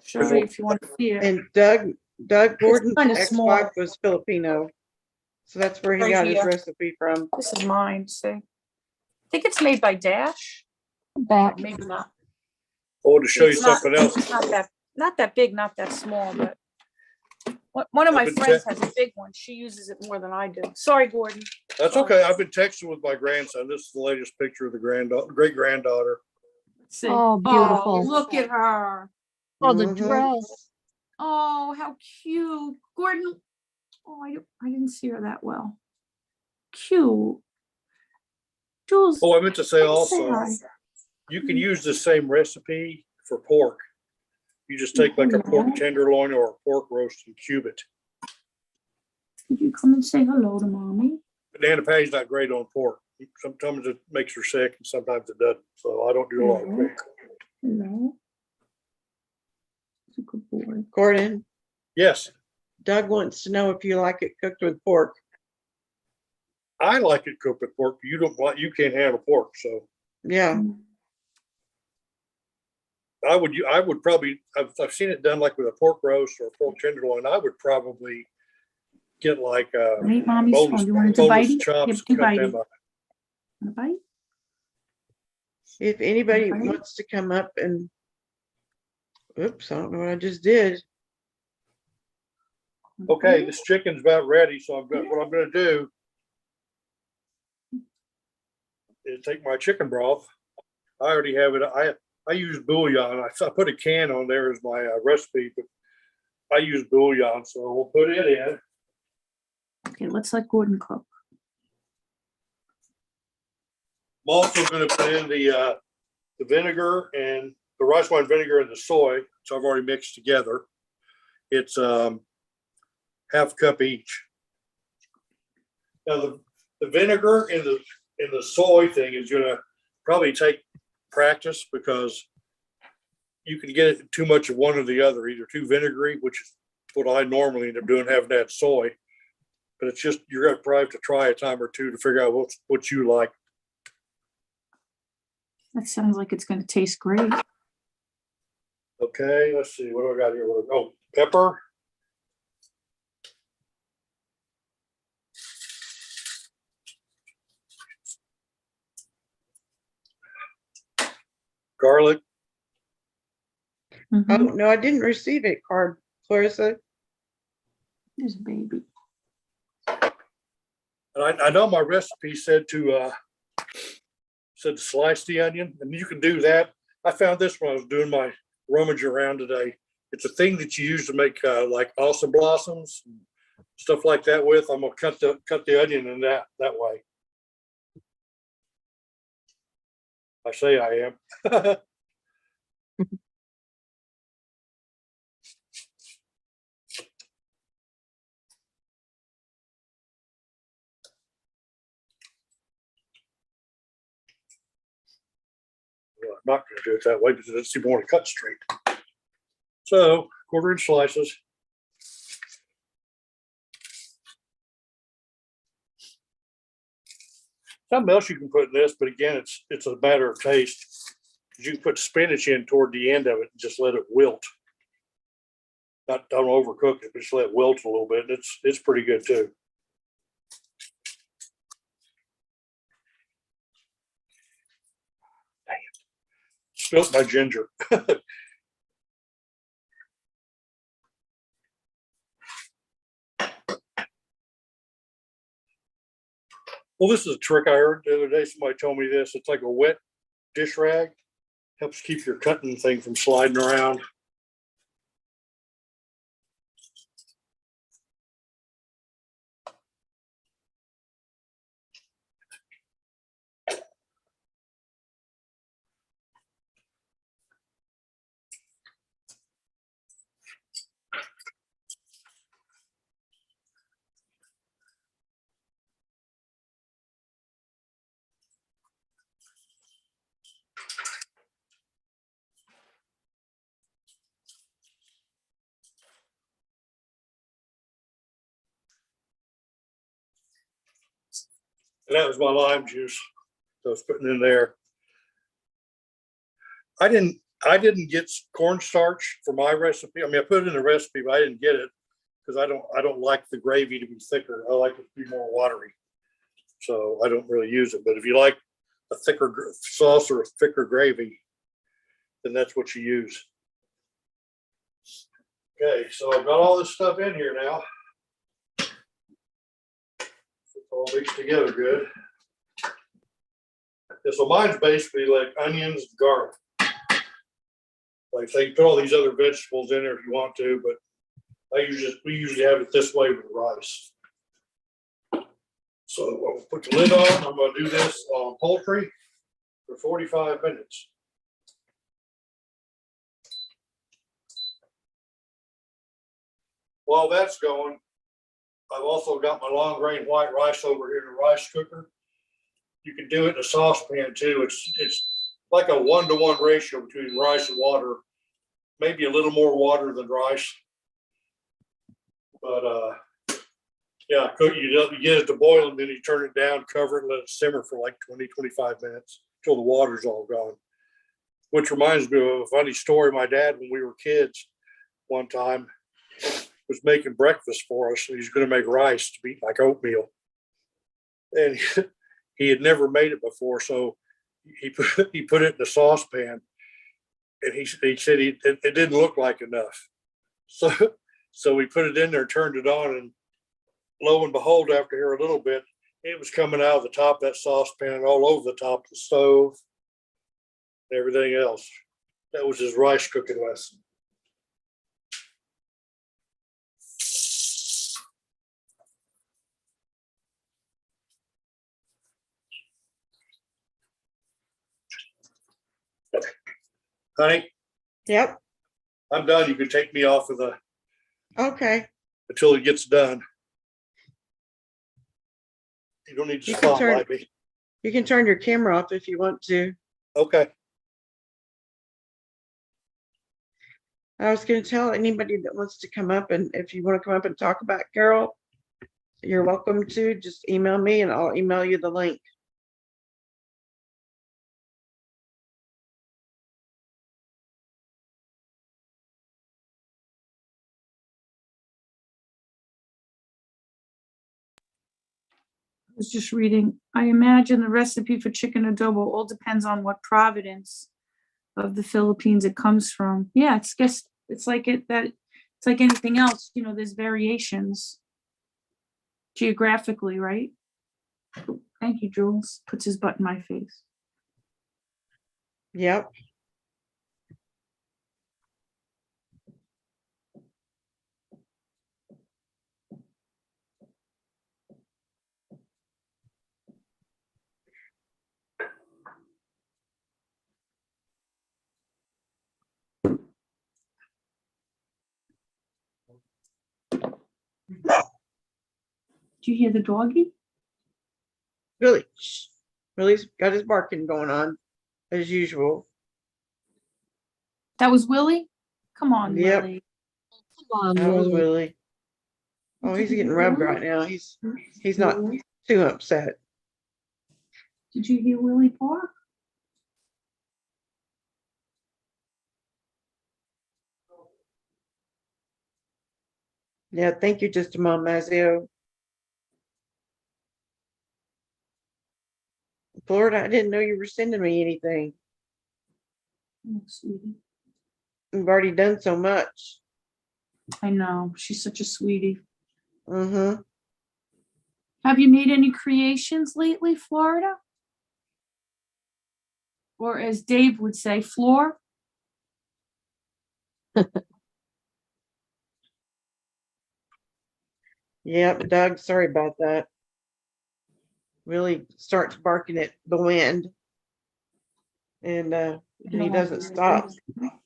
[SPEAKER 1] Show you if you want to see it.
[SPEAKER 2] And Doug Gordon's
[SPEAKER 1] kinda
[SPEAKER 2] ex-wife
[SPEAKER 1] small.
[SPEAKER 2] was Filipino. So that's where he
[SPEAKER 1] Right
[SPEAKER 2] got his
[SPEAKER 1] here.
[SPEAKER 2] recipe from.
[SPEAKER 1] This is mine, see? I think it's made by Dash.
[SPEAKER 3] Back.
[SPEAKER 1] Maybe not.
[SPEAKER 4] I want to show you
[SPEAKER 1] It's not-
[SPEAKER 4] something else.
[SPEAKER 1] It's not that big, not that small, but one of my
[SPEAKER 4] I've been
[SPEAKER 1] friends has a big one. She uses it more than I do. Sorry, Gordon.
[SPEAKER 4] That's okay. I've been texting with my grandson. This is the latest picture of the great granddaughter.
[SPEAKER 1] Let's see.
[SPEAKER 3] Oh, beautiful.
[SPEAKER 1] Look at her.
[SPEAKER 3] Oh, the
[SPEAKER 2] Mhm.
[SPEAKER 3] dress.
[SPEAKER 1] Oh, how cute. Gordon. Oh, I didn't see her that well. Cute. Jules.
[SPEAKER 4] Oh, I meant to say
[SPEAKER 1] say
[SPEAKER 4] also,
[SPEAKER 1] hi.
[SPEAKER 4] you can use the same recipe for pork. You just take like a pork tenderloin or a pork roast and cube it.
[SPEAKER 1] Could you come and say hello to mommy?
[SPEAKER 4] Banana patty's not great on pork. Sometimes it makes her sick and sometimes it doesn't. So I don't do a lot of pork.
[SPEAKER 1] Hello. It's a good boy.
[SPEAKER 2] Gordon,
[SPEAKER 4] Yes,
[SPEAKER 2] Doug wants to know if you like it cooked with pork.
[SPEAKER 4] I like it cooked with pork, but you can't handle pork. So
[SPEAKER 2] Yeah.
[SPEAKER 4] I would probably, I've seen it done like with a pork roast or a pork tenderloin. I would probably get like
[SPEAKER 1] Eat mommy's
[SPEAKER 4] boneless,
[SPEAKER 1] phone. You want to
[SPEAKER 4] boneless
[SPEAKER 1] bite it?
[SPEAKER 4] chops.
[SPEAKER 1] Yep,
[SPEAKER 4] Cut
[SPEAKER 1] bite
[SPEAKER 4] them
[SPEAKER 1] it.
[SPEAKER 4] up.
[SPEAKER 1] Want to bite?
[SPEAKER 2] If anybody
[SPEAKER 1] Okay.
[SPEAKER 2] wants to come up and, oops, I don't know what I just did.
[SPEAKER 4] Okay, this chicken's about ready, so what I'm gonna do is take my chicken broth. I already have it. I use bouillon. I put a can on there as my recipe, but I use bouillon, so we'll put it in.
[SPEAKER 1] Okay, let's let Gordon cook.
[SPEAKER 4] I'm also gonna put in the vinegar and the rice wine vinegar and the soy, which I've already mixed together. It's half a cup each. Now the vinegar and the soy thing is gonna probably take practice, because you can get too much of one or the other, either too vinegary, which is what I normally end up doing, having that soy. But it's just, you're gonna probably have to try a time or two to figure out what you like.
[SPEAKER 1] That sounds like it's gonna taste great.
[SPEAKER 4] Okay, let's see, what do I got here? Oh, pepper. Garlic.
[SPEAKER 1] Mhm.
[SPEAKER 2] Oh, no, I didn't receive it, Clarissa.
[SPEAKER 1] There's a baby.
[SPEAKER 4] And I know my recipe said to slice the onion, and you can do that. I found this when I was doing my rummage around today. It's a thing that you use to make like awesome blossoms, and stuff like that with. I'm gonna cut the onion in that way. I say I am. Well, I'm not going to do it that way because it's even want to cut straight. So 1/4-inch slices. Something else you can put in this, but again, it's a matter of taste. You can put spinach in toward the end of it and just let it wilt. Don't overcook it, but just let it wilt a little bit. It's pretty good too. Dang it. Spilt my ginger. Well, this is a trick I heard the other day. Somebody told me this. It's like a wet dish rag. Helps keep your cutting thing from sliding around. And that was my lime juice that I was putting in there. I didn't get cornstarch for my recipe. I mean, I put it in the recipe, but I didn't get it because I don't like the gravy to be thicker. I like it to be more watery. So I don't really use it. But if you like a thicker sauce or a thicker gravy, then that's what you use. Okay, so I've got all this stuff in here now. It's all mixed together good. Yeah, so mine's basically like onions and garlic. Like, so you can put all these other vegetables in there if you want to, but we usually have it this way with rice. So I'll put the lid on. I'm going to do this on poultry for 45 minutes. While that's going, I've also got my long grain white rice over here in a rice cooker. You can do it in a saucepan too. It's like a 1-to-1 ratio between rice and water, maybe a little more water than rice. But yeah, cook you get it to boil and then you turn it down, cover it, let it simmer for like 20-25 minutes until the water's all gone. Which reminds me of a funny story. My dad, when we were kids, one time was making breakfast for us, and he's going to make rice to eat like oatmeal. And he had never made it before, so he put it in the saucepan, and he said it didn't look like enough. So we put it in there, turned it on, and lo and behold, after here a little bit, it was coming out of the top of that saucepan and all over the top of the stove and everything else. That was his rice cooking lesson. Honey,
[SPEAKER 2] Yep.
[SPEAKER 4] I'm done. You can take me off of the
[SPEAKER 2] Okay.
[SPEAKER 4] until it gets done. You don't need to
[SPEAKER 2] You can turn-
[SPEAKER 4] spotlight me.
[SPEAKER 2] You can turn your camera off if you want to.
[SPEAKER 4] Okay.
[SPEAKER 2] I was going to tell anybody that wants to come up, and if you want to come up and talk about Carol, you're welcome to. Just email me and I'll email you the link.
[SPEAKER 1] I was just reading, I imagine the recipe for chicken adobo all depends on what province of the Philippines it comes from. Yeah, it's like it's like anything else, you know, there's variations geographically, right? Thank you, Jules. Puts his butt in my face.
[SPEAKER 2] Yep.
[SPEAKER 1] Do you hear the doggy?
[SPEAKER 2] Really. Really's got his barking going on as usual.
[SPEAKER 1] That was Willie? Come on,
[SPEAKER 2] Yep.
[SPEAKER 1] Willie.
[SPEAKER 3] Come on,
[SPEAKER 2] That was
[SPEAKER 3] Willie.
[SPEAKER 2] Willie. Oh, he's getting rubbed right now. He's not too upset.
[SPEAKER 1] Did you hear Willie bark?
[SPEAKER 2] Yeah, thank you, just a mom, Mazio. Florida, I didn't know you were sending me anything.
[SPEAKER 1] Oh, sweetie.
[SPEAKER 2] We've already done so much.
[SPEAKER 1] I know. She's such a sweetie.
[SPEAKER 2] Mm-hmm.
[SPEAKER 1] Have you made any creations lately, Florida? Or as Dave would say, Floor?
[SPEAKER 2] Yep, Doug, sorry about that. Really starts barking at the wind. And he doesn't stop.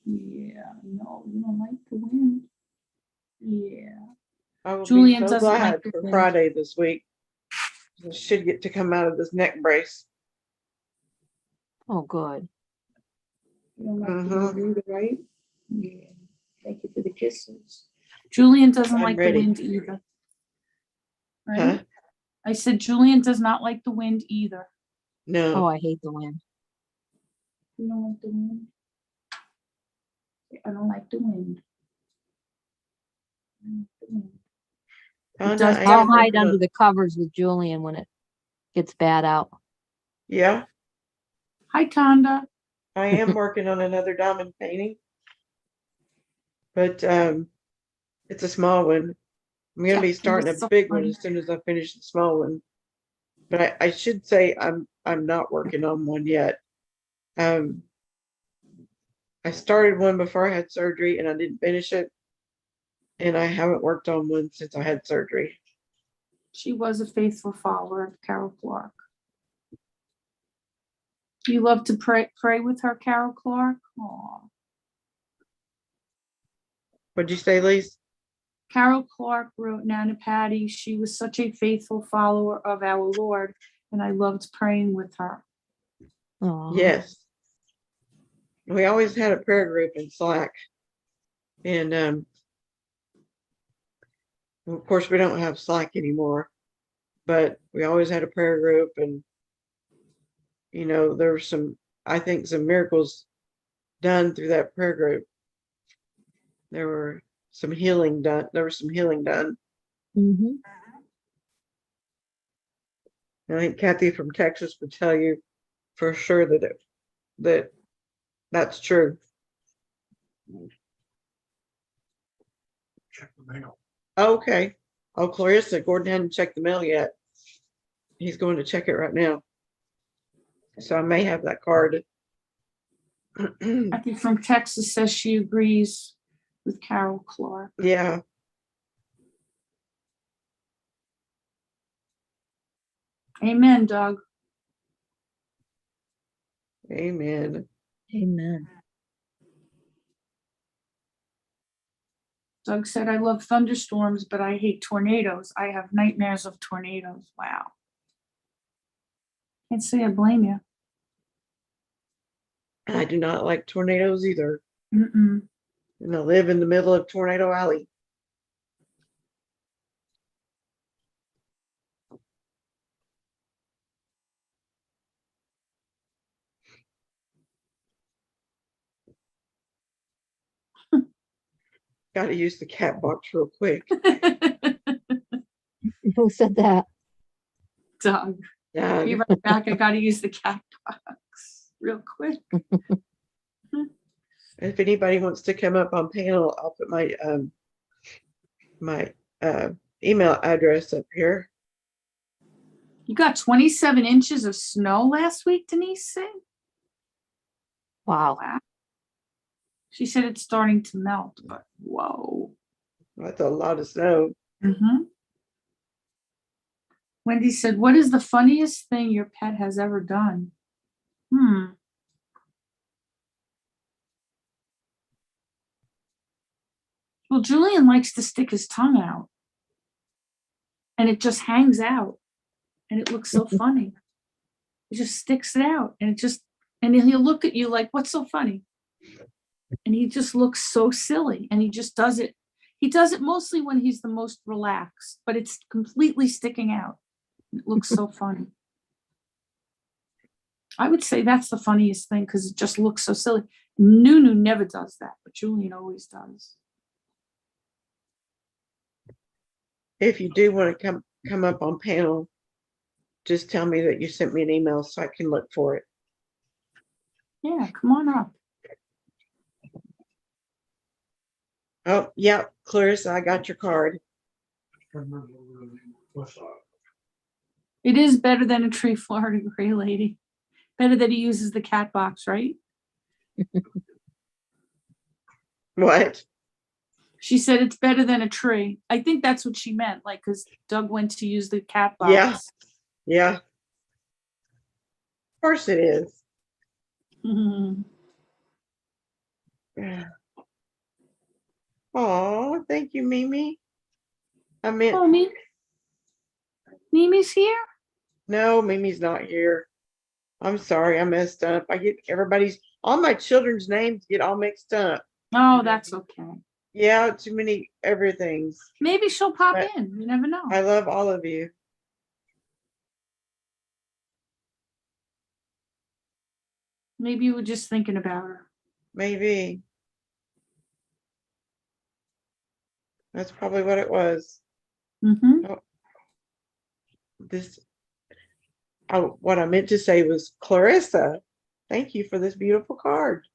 [SPEAKER 1] Yeah, no, you don't like the wind. Yeah.
[SPEAKER 2] I will
[SPEAKER 1] Julian
[SPEAKER 2] be so
[SPEAKER 1] doesn't like
[SPEAKER 2] glad
[SPEAKER 1] the
[SPEAKER 2] for
[SPEAKER 1] wind.
[SPEAKER 2] Friday this week. I should get to come out of this neck brace.
[SPEAKER 3] Oh, good.
[SPEAKER 1] You don't like the
[SPEAKER 2] Mhm.
[SPEAKER 1] wind either, right? Yeah. Thank you for the kisses. Julian doesn't
[SPEAKER 2] I'm
[SPEAKER 1] like
[SPEAKER 2] ready.
[SPEAKER 1] the wind either. Right?
[SPEAKER 2] Huh?
[SPEAKER 1] I said Julian does not like the wind either.
[SPEAKER 2] No.
[SPEAKER 3] Oh, I hate the wind.
[SPEAKER 1] You don't like the wind? I don't like the wind. I don't like the wind.
[SPEAKER 2] Oh, no,
[SPEAKER 1] does-
[SPEAKER 2] I
[SPEAKER 3] I'll
[SPEAKER 2] am
[SPEAKER 3] hide
[SPEAKER 2] working
[SPEAKER 3] under
[SPEAKER 2] on-
[SPEAKER 3] the covers with Julian when it gets bad out.
[SPEAKER 2] Yeah,
[SPEAKER 1] Hi, Tonda.
[SPEAKER 2] I am working on another diamond painting. But it's a small one. I'm gonna be
[SPEAKER 1] Yeah,
[SPEAKER 2] starting
[SPEAKER 1] it's
[SPEAKER 2] a
[SPEAKER 1] so
[SPEAKER 2] big one
[SPEAKER 1] funny.
[SPEAKER 2] as soon as I finish the small one. But I should say I'm not working on one yet. I started one before I had surgery and I didn't finish it. And I haven't worked on one since I had surgery.
[SPEAKER 1] She was a faithful follower of Carol Clark. You love to pray with her, Carol Clark? Aw.
[SPEAKER 2] What'd you say, Lise?
[SPEAKER 1] Carol Clark wrote Nana Patty. She was such a faithful follower of our Lord, and I loved praying with her.
[SPEAKER 3] Oh,
[SPEAKER 2] Yes. We always had a prayer group in Slack. And of course we don't have Slack anymore, but we always had a prayer group, and you know, there were I think some miracles done through that prayer group. There was some healing done.
[SPEAKER 3] Mm-hmm.
[SPEAKER 2] I think Kathy from Texas would tell you for sure that's true.
[SPEAKER 4] Check the mail.
[SPEAKER 2] Okay. Oh, Clarissa, Gordon hadn't checked the mail yet. He's going to check it right now. So I may have that card.
[SPEAKER 1] Kathy from Texas says she agrees with Carol Clark.
[SPEAKER 2] Yeah.
[SPEAKER 1] Amen, Doug.
[SPEAKER 2] Amen.
[SPEAKER 3] Amen.
[SPEAKER 1] Doug said, I love thunderstorms, but I hate tornadoes. I have nightmares of tornadoes. Wow. Can't say I blame you.
[SPEAKER 2] I do not like tornadoes either.
[SPEAKER 1] Mm-mm.
[SPEAKER 2] And I live in the middle of Tornado Alley. Got to use the cat box real quick.
[SPEAKER 3] Who said that?
[SPEAKER 1] Doug,
[SPEAKER 2] Yeah.
[SPEAKER 1] be right back. I got to use the cat box real quick.
[SPEAKER 2] If anybody wants to come up on panel, I'll put my email address up here.
[SPEAKER 1] You got 27 inches of snow last week, Denise said?
[SPEAKER 3] Wow.
[SPEAKER 1] Wow. She said it's starting to melt, but whoa.
[SPEAKER 2] That's a lot of snow.
[SPEAKER 1] Mm-hmm. Wendy said, what is the funniest thing your pet has ever done? Well, Julian likes to stick his tongue out. And it just hangs out. And it looks so funny. He just sticks it out. And he'll look at you like, what's so funny? And he just looks so silly. And he just does it. He does it mostly when he's the most relaxed, but it's completely sticking out. It looks so funny. I would say that's the funniest thing because it just looks so silly. Nunu never does that, but Julian always does.
[SPEAKER 2] If you do want to come up on panel, just tell me that you sent me an email so I can look for it.
[SPEAKER 1] Yeah, come on up.
[SPEAKER 2] Oh, yeah, Clarissa, I got your card.
[SPEAKER 1] It is better than a tree, Florida gray lady. Better that he uses the cat box, right?
[SPEAKER 2] What?
[SPEAKER 1] She said it's better than a tree. I think that's what she meant, like, because Doug went to use the cat box.
[SPEAKER 2] Yeah. Yeah. Of course it is. Oh, thank you, Mimi. I meant,
[SPEAKER 1] Oh, Mimi's here?
[SPEAKER 2] no, Mimi's not here. I'm sorry, I messed up. I get all my children's names get all mixed up.
[SPEAKER 1] Oh, that's okay.
[SPEAKER 2] Yeah, too many everythings.
[SPEAKER 1] Maybe she'll pop
[SPEAKER 2] But
[SPEAKER 1] in. You never know.
[SPEAKER 2] I love all of you.
[SPEAKER 1] Maybe you were just thinking about her.
[SPEAKER 2] Maybe. That's probably what it was.
[SPEAKER 1] Mm-hmm.
[SPEAKER 2] What I meant to say was, Clarissa, thank you for this beautiful card.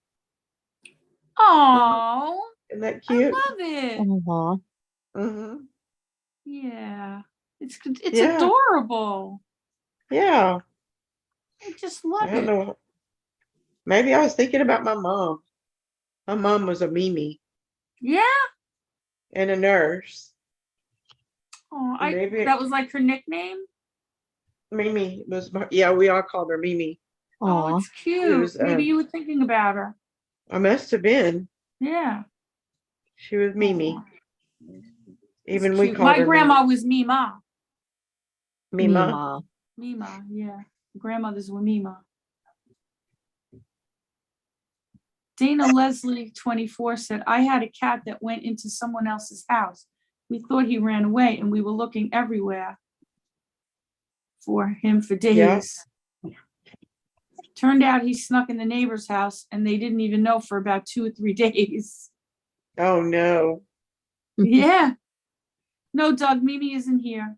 [SPEAKER 1] Oh,
[SPEAKER 2] Isn't that
[SPEAKER 1] I
[SPEAKER 2] cute?
[SPEAKER 1] love it.
[SPEAKER 3] Aw.
[SPEAKER 2] Mm-hmm.
[SPEAKER 1] Yeah, it's
[SPEAKER 2] Yeah.
[SPEAKER 1] adorable.
[SPEAKER 2] Yeah.
[SPEAKER 1] I just
[SPEAKER 2] I
[SPEAKER 1] love
[SPEAKER 2] don't
[SPEAKER 1] it.
[SPEAKER 2] know. Maybe I was thinking about my mom. My mom was a Mimi
[SPEAKER 1] Yeah.
[SPEAKER 2] and a nurse.
[SPEAKER 1] Oh,
[SPEAKER 2] Maybe
[SPEAKER 1] that was like her nickname.
[SPEAKER 2] Mimi was, yeah, we all called her Mimi.
[SPEAKER 1] Oh,
[SPEAKER 3] Aw.
[SPEAKER 1] it's cute.
[SPEAKER 2] was,
[SPEAKER 1] Maybe you were thinking about her.
[SPEAKER 2] I must have been.
[SPEAKER 1] Yeah.
[SPEAKER 2] She was Mimi.
[SPEAKER 1] Aw,
[SPEAKER 2] Even
[SPEAKER 1] it's
[SPEAKER 2] we
[SPEAKER 1] cute.
[SPEAKER 2] called
[SPEAKER 1] My
[SPEAKER 2] her
[SPEAKER 1] grandma was Mima.
[SPEAKER 2] Mima.
[SPEAKER 3] Mima.
[SPEAKER 1] Mima, yeah. Grandmothers were Mima. Dana Leslie, 24, said, I had a cat that went into someone else's house. We thought he ran away and we were looking everywhere for him for days.
[SPEAKER 2] Yeah.
[SPEAKER 1] Turned out he snuck in the neighbor's house and they didn't even know for about 2 or 3 days.
[SPEAKER 2] Oh no.
[SPEAKER 1] Yeah. No, Doug, Mimi isn't here.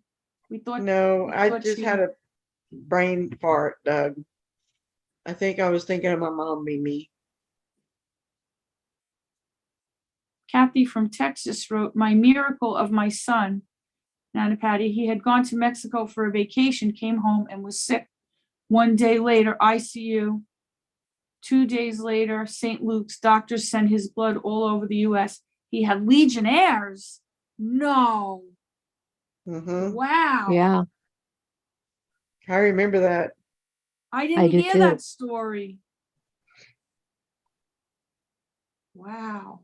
[SPEAKER 1] We thought
[SPEAKER 2] No, I
[SPEAKER 1] thought
[SPEAKER 2] just
[SPEAKER 1] she-
[SPEAKER 2] had a brain fart, Doug. I think I was thinking of my mom, Mimi.
[SPEAKER 1] Kathy from Texas wrote, my miracle of my son, Nana Patty, he had gone to Mexico for a vacation, came home and was sick. 1 day later, ICU. 2 days later, St. Luke's. Doctors sent his blood all over the US. He had Legionnaires. No. Wow.
[SPEAKER 3] Yeah,
[SPEAKER 2] I remember that.
[SPEAKER 1] I
[SPEAKER 3] I
[SPEAKER 1] didn't
[SPEAKER 3] do
[SPEAKER 1] hear
[SPEAKER 3] too.
[SPEAKER 1] that story. Wow.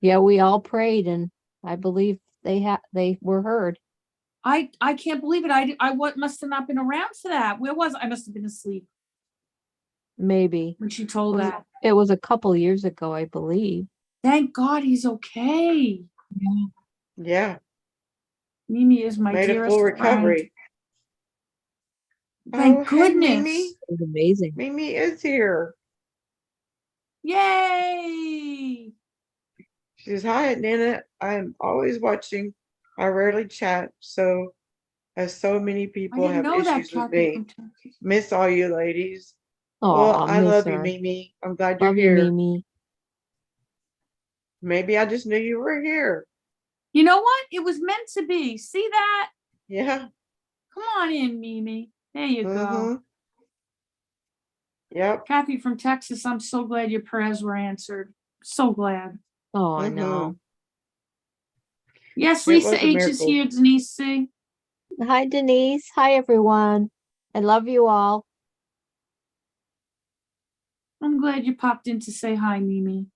[SPEAKER 3] Yeah, we all prayed, and I believe they were heard.
[SPEAKER 1] I can't believe it. Must have not been around for that. Where was I? Must have been asleep
[SPEAKER 3] Maybe
[SPEAKER 1] when she told that.
[SPEAKER 3] it was a couple years ago, I believe.
[SPEAKER 1] Thank God he's okay.
[SPEAKER 2] Yeah.
[SPEAKER 1] Mimi is my
[SPEAKER 2] Made a
[SPEAKER 1] dearest
[SPEAKER 2] full
[SPEAKER 1] friend.
[SPEAKER 2] recovery.
[SPEAKER 1] Thank
[SPEAKER 2] Hey,
[SPEAKER 1] goodness.
[SPEAKER 2] Mimi.
[SPEAKER 3] It was amazing.
[SPEAKER 2] Mimi is here.
[SPEAKER 1] Yay.
[SPEAKER 2] She says, hi, Nana. I'm always watching. I rarely chat, so as so many
[SPEAKER 1] I
[SPEAKER 2] people
[SPEAKER 1] didn't
[SPEAKER 2] have
[SPEAKER 1] know that,
[SPEAKER 2] issues with
[SPEAKER 1] Kathy
[SPEAKER 2] me.
[SPEAKER 1] from Turkey.
[SPEAKER 2] Miss all you ladies.
[SPEAKER 3] Oh,
[SPEAKER 2] Well, I
[SPEAKER 3] miss
[SPEAKER 2] love you,
[SPEAKER 3] her.
[SPEAKER 2] Mimi. I'm glad you're
[SPEAKER 3] Love you,
[SPEAKER 2] here.
[SPEAKER 3] Mimi.
[SPEAKER 2] Maybe I just knew you were here.
[SPEAKER 1] You know what? It was meant to be. See that?
[SPEAKER 2] Yeah.
[SPEAKER 1] Come on in, Mimi. There you go.
[SPEAKER 2] Yep.
[SPEAKER 1] Kathy from Texas, I'm so glad your prayers were answered. So glad.
[SPEAKER 3] Oh, I know.
[SPEAKER 1] Yes,
[SPEAKER 2] It
[SPEAKER 1] Lisa
[SPEAKER 2] was a
[SPEAKER 1] H is
[SPEAKER 2] miracle.
[SPEAKER 1] here, Denise C.
[SPEAKER 3] Hi, Denise. Hi, everyone. I love you all.
[SPEAKER 1] I'm glad you popped in to say hi, Mimi.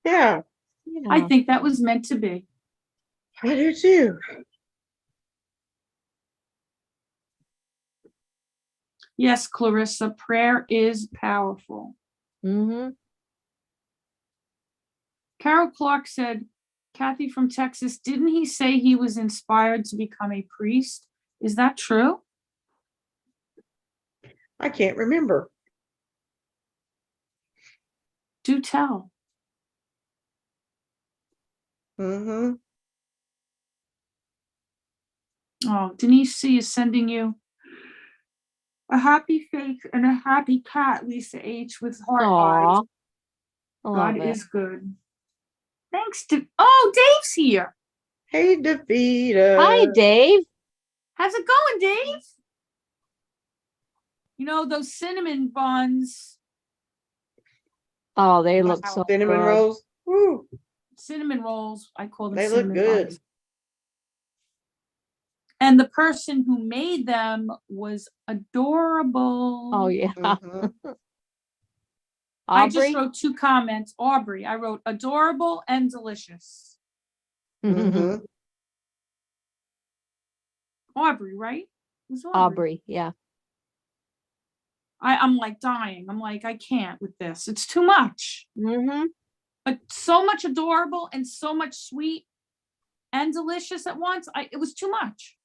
[SPEAKER 2] Yeah,
[SPEAKER 3] Yeah.
[SPEAKER 1] I think that was meant to be.
[SPEAKER 2] I do too.
[SPEAKER 1] Yes, Clarissa, prayer is powerful.
[SPEAKER 3] Mm-hmm.
[SPEAKER 1] Carol Clark said, Kathy from Texas, didn't he say he was inspired to become a priest? Is that true?
[SPEAKER 2] I can't remember.
[SPEAKER 1] Do tell.
[SPEAKER 2] Mm-hmm.
[SPEAKER 1] Oh, Denise C is sending you a happy face and a happy cat, Lisa H, with heart eyes.
[SPEAKER 3] Aw. I
[SPEAKER 1] God
[SPEAKER 3] love it.
[SPEAKER 1] is good. Thanks to, oh, Dave's here.
[SPEAKER 2] Hey, Davita.
[SPEAKER 3] Hi, Dave.
[SPEAKER 1] How's it going, Dave? You know, those cinnamon buns,
[SPEAKER 3] Oh, they look
[SPEAKER 1] Wow.
[SPEAKER 3] so
[SPEAKER 2] Cinnamon
[SPEAKER 3] good.
[SPEAKER 2] rolls. Woo.
[SPEAKER 1] cinnamon rolls, I call them
[SPEAKER 2] They look
[SPEAKER 1] cinnamon
[SPEAKER 2] good.
[SPEAKER 1] buns. And the person who made them was adorable.
[SPEAKER 3] Oh, yeah.
[SPEAKER 2] Mhm.
[SPEAKER 1] I just
[SPEAKER 3] Aubrey?
[SPEAKER 1] wrote 2 comments. Aubrey, I wrote adorable and delicious.
[SPEAKER 2] Mhm.
[SPEAKER 1] Aubrey, right? It was Aubrey.
[SPEAKER 3] Aubrey, yeah.
[SPEAKER 1] I'm like dying. I'm like, I can't with this. It's too much.
[SPEAKER 3] Mm-hmm.
[SPEAKER 1] But so much adorable and so much sweet and delicious at once. It was too much.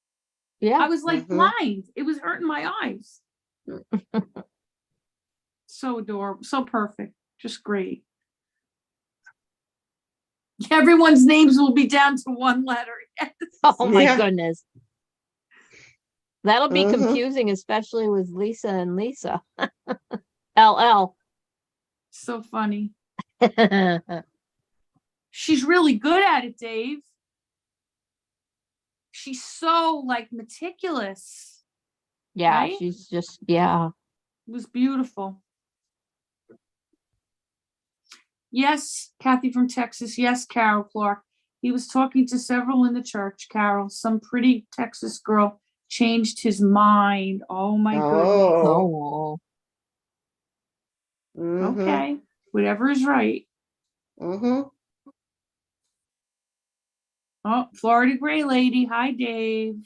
[SPEAKER 3] Yeah.
[SPEAKER 1] I was like
[SPEAKER 2] Mhm.
[SPEAKER 1] blind. It was hurting my eyes. So adorable, so perfect, just great. Everyone's names will be down to 1 letter. Yes.
[SPEAKER 3] Oh, my
[SPEAKER 2] Yeah.
[SPEAKER 3] goodness. That'll be
[SPEAKER 2] Mhm.
[SPEAKER 3] confusing, especially with Lisa and Lisa. LL.
[SPEAKER 1] So funny. She's really good at it, Dave. She's so like meticulous.
[SPEAKER 3] Yeah,
[SPEAKER 1] Right?
[SPEAKER 3] she's just, yeah.
[SPEAKER 1] It was beautiful. Yes, Kathy from Texas. Yes, Carol Clark. He was talking to several in the church, Carol. Some pretty Texas girl changed his mind. Oh my goodness.
[SPEAKER 2] Oh.
[SPEAKER 3] Oh.
[SPEAKER 2] Mhm.
[SPEAKER 1] Okay, whatever is right.
[SPEAKER 2] Mhm.
[SPEAKER 1] Oh, Florida Gray Lady. Hi, Dave.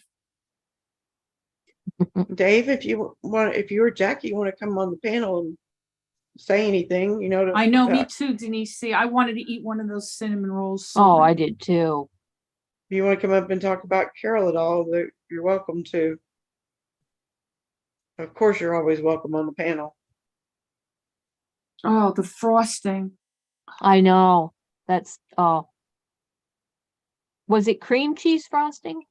[SPEAKER 2] Dave, if you or Jackie want to come on the panel and say anything,
[SPEAKER 1] I know, me too, Denise. See, I wanted to eat one of those cinnamon rolls. So
[SPEAKER 3] Oh, I
[SPEAKER 1] bad.
[SPEAKER 3] did too.
[SPEAKER 2] if you want to come up and talk about Carol at all, you're welcome to. Of course, you're always welcome on the panel.
[SPEAKER 1] Oh, the frosting.
[SPEAKER 3] I know. That's, oh. Was it cream cheese frosting?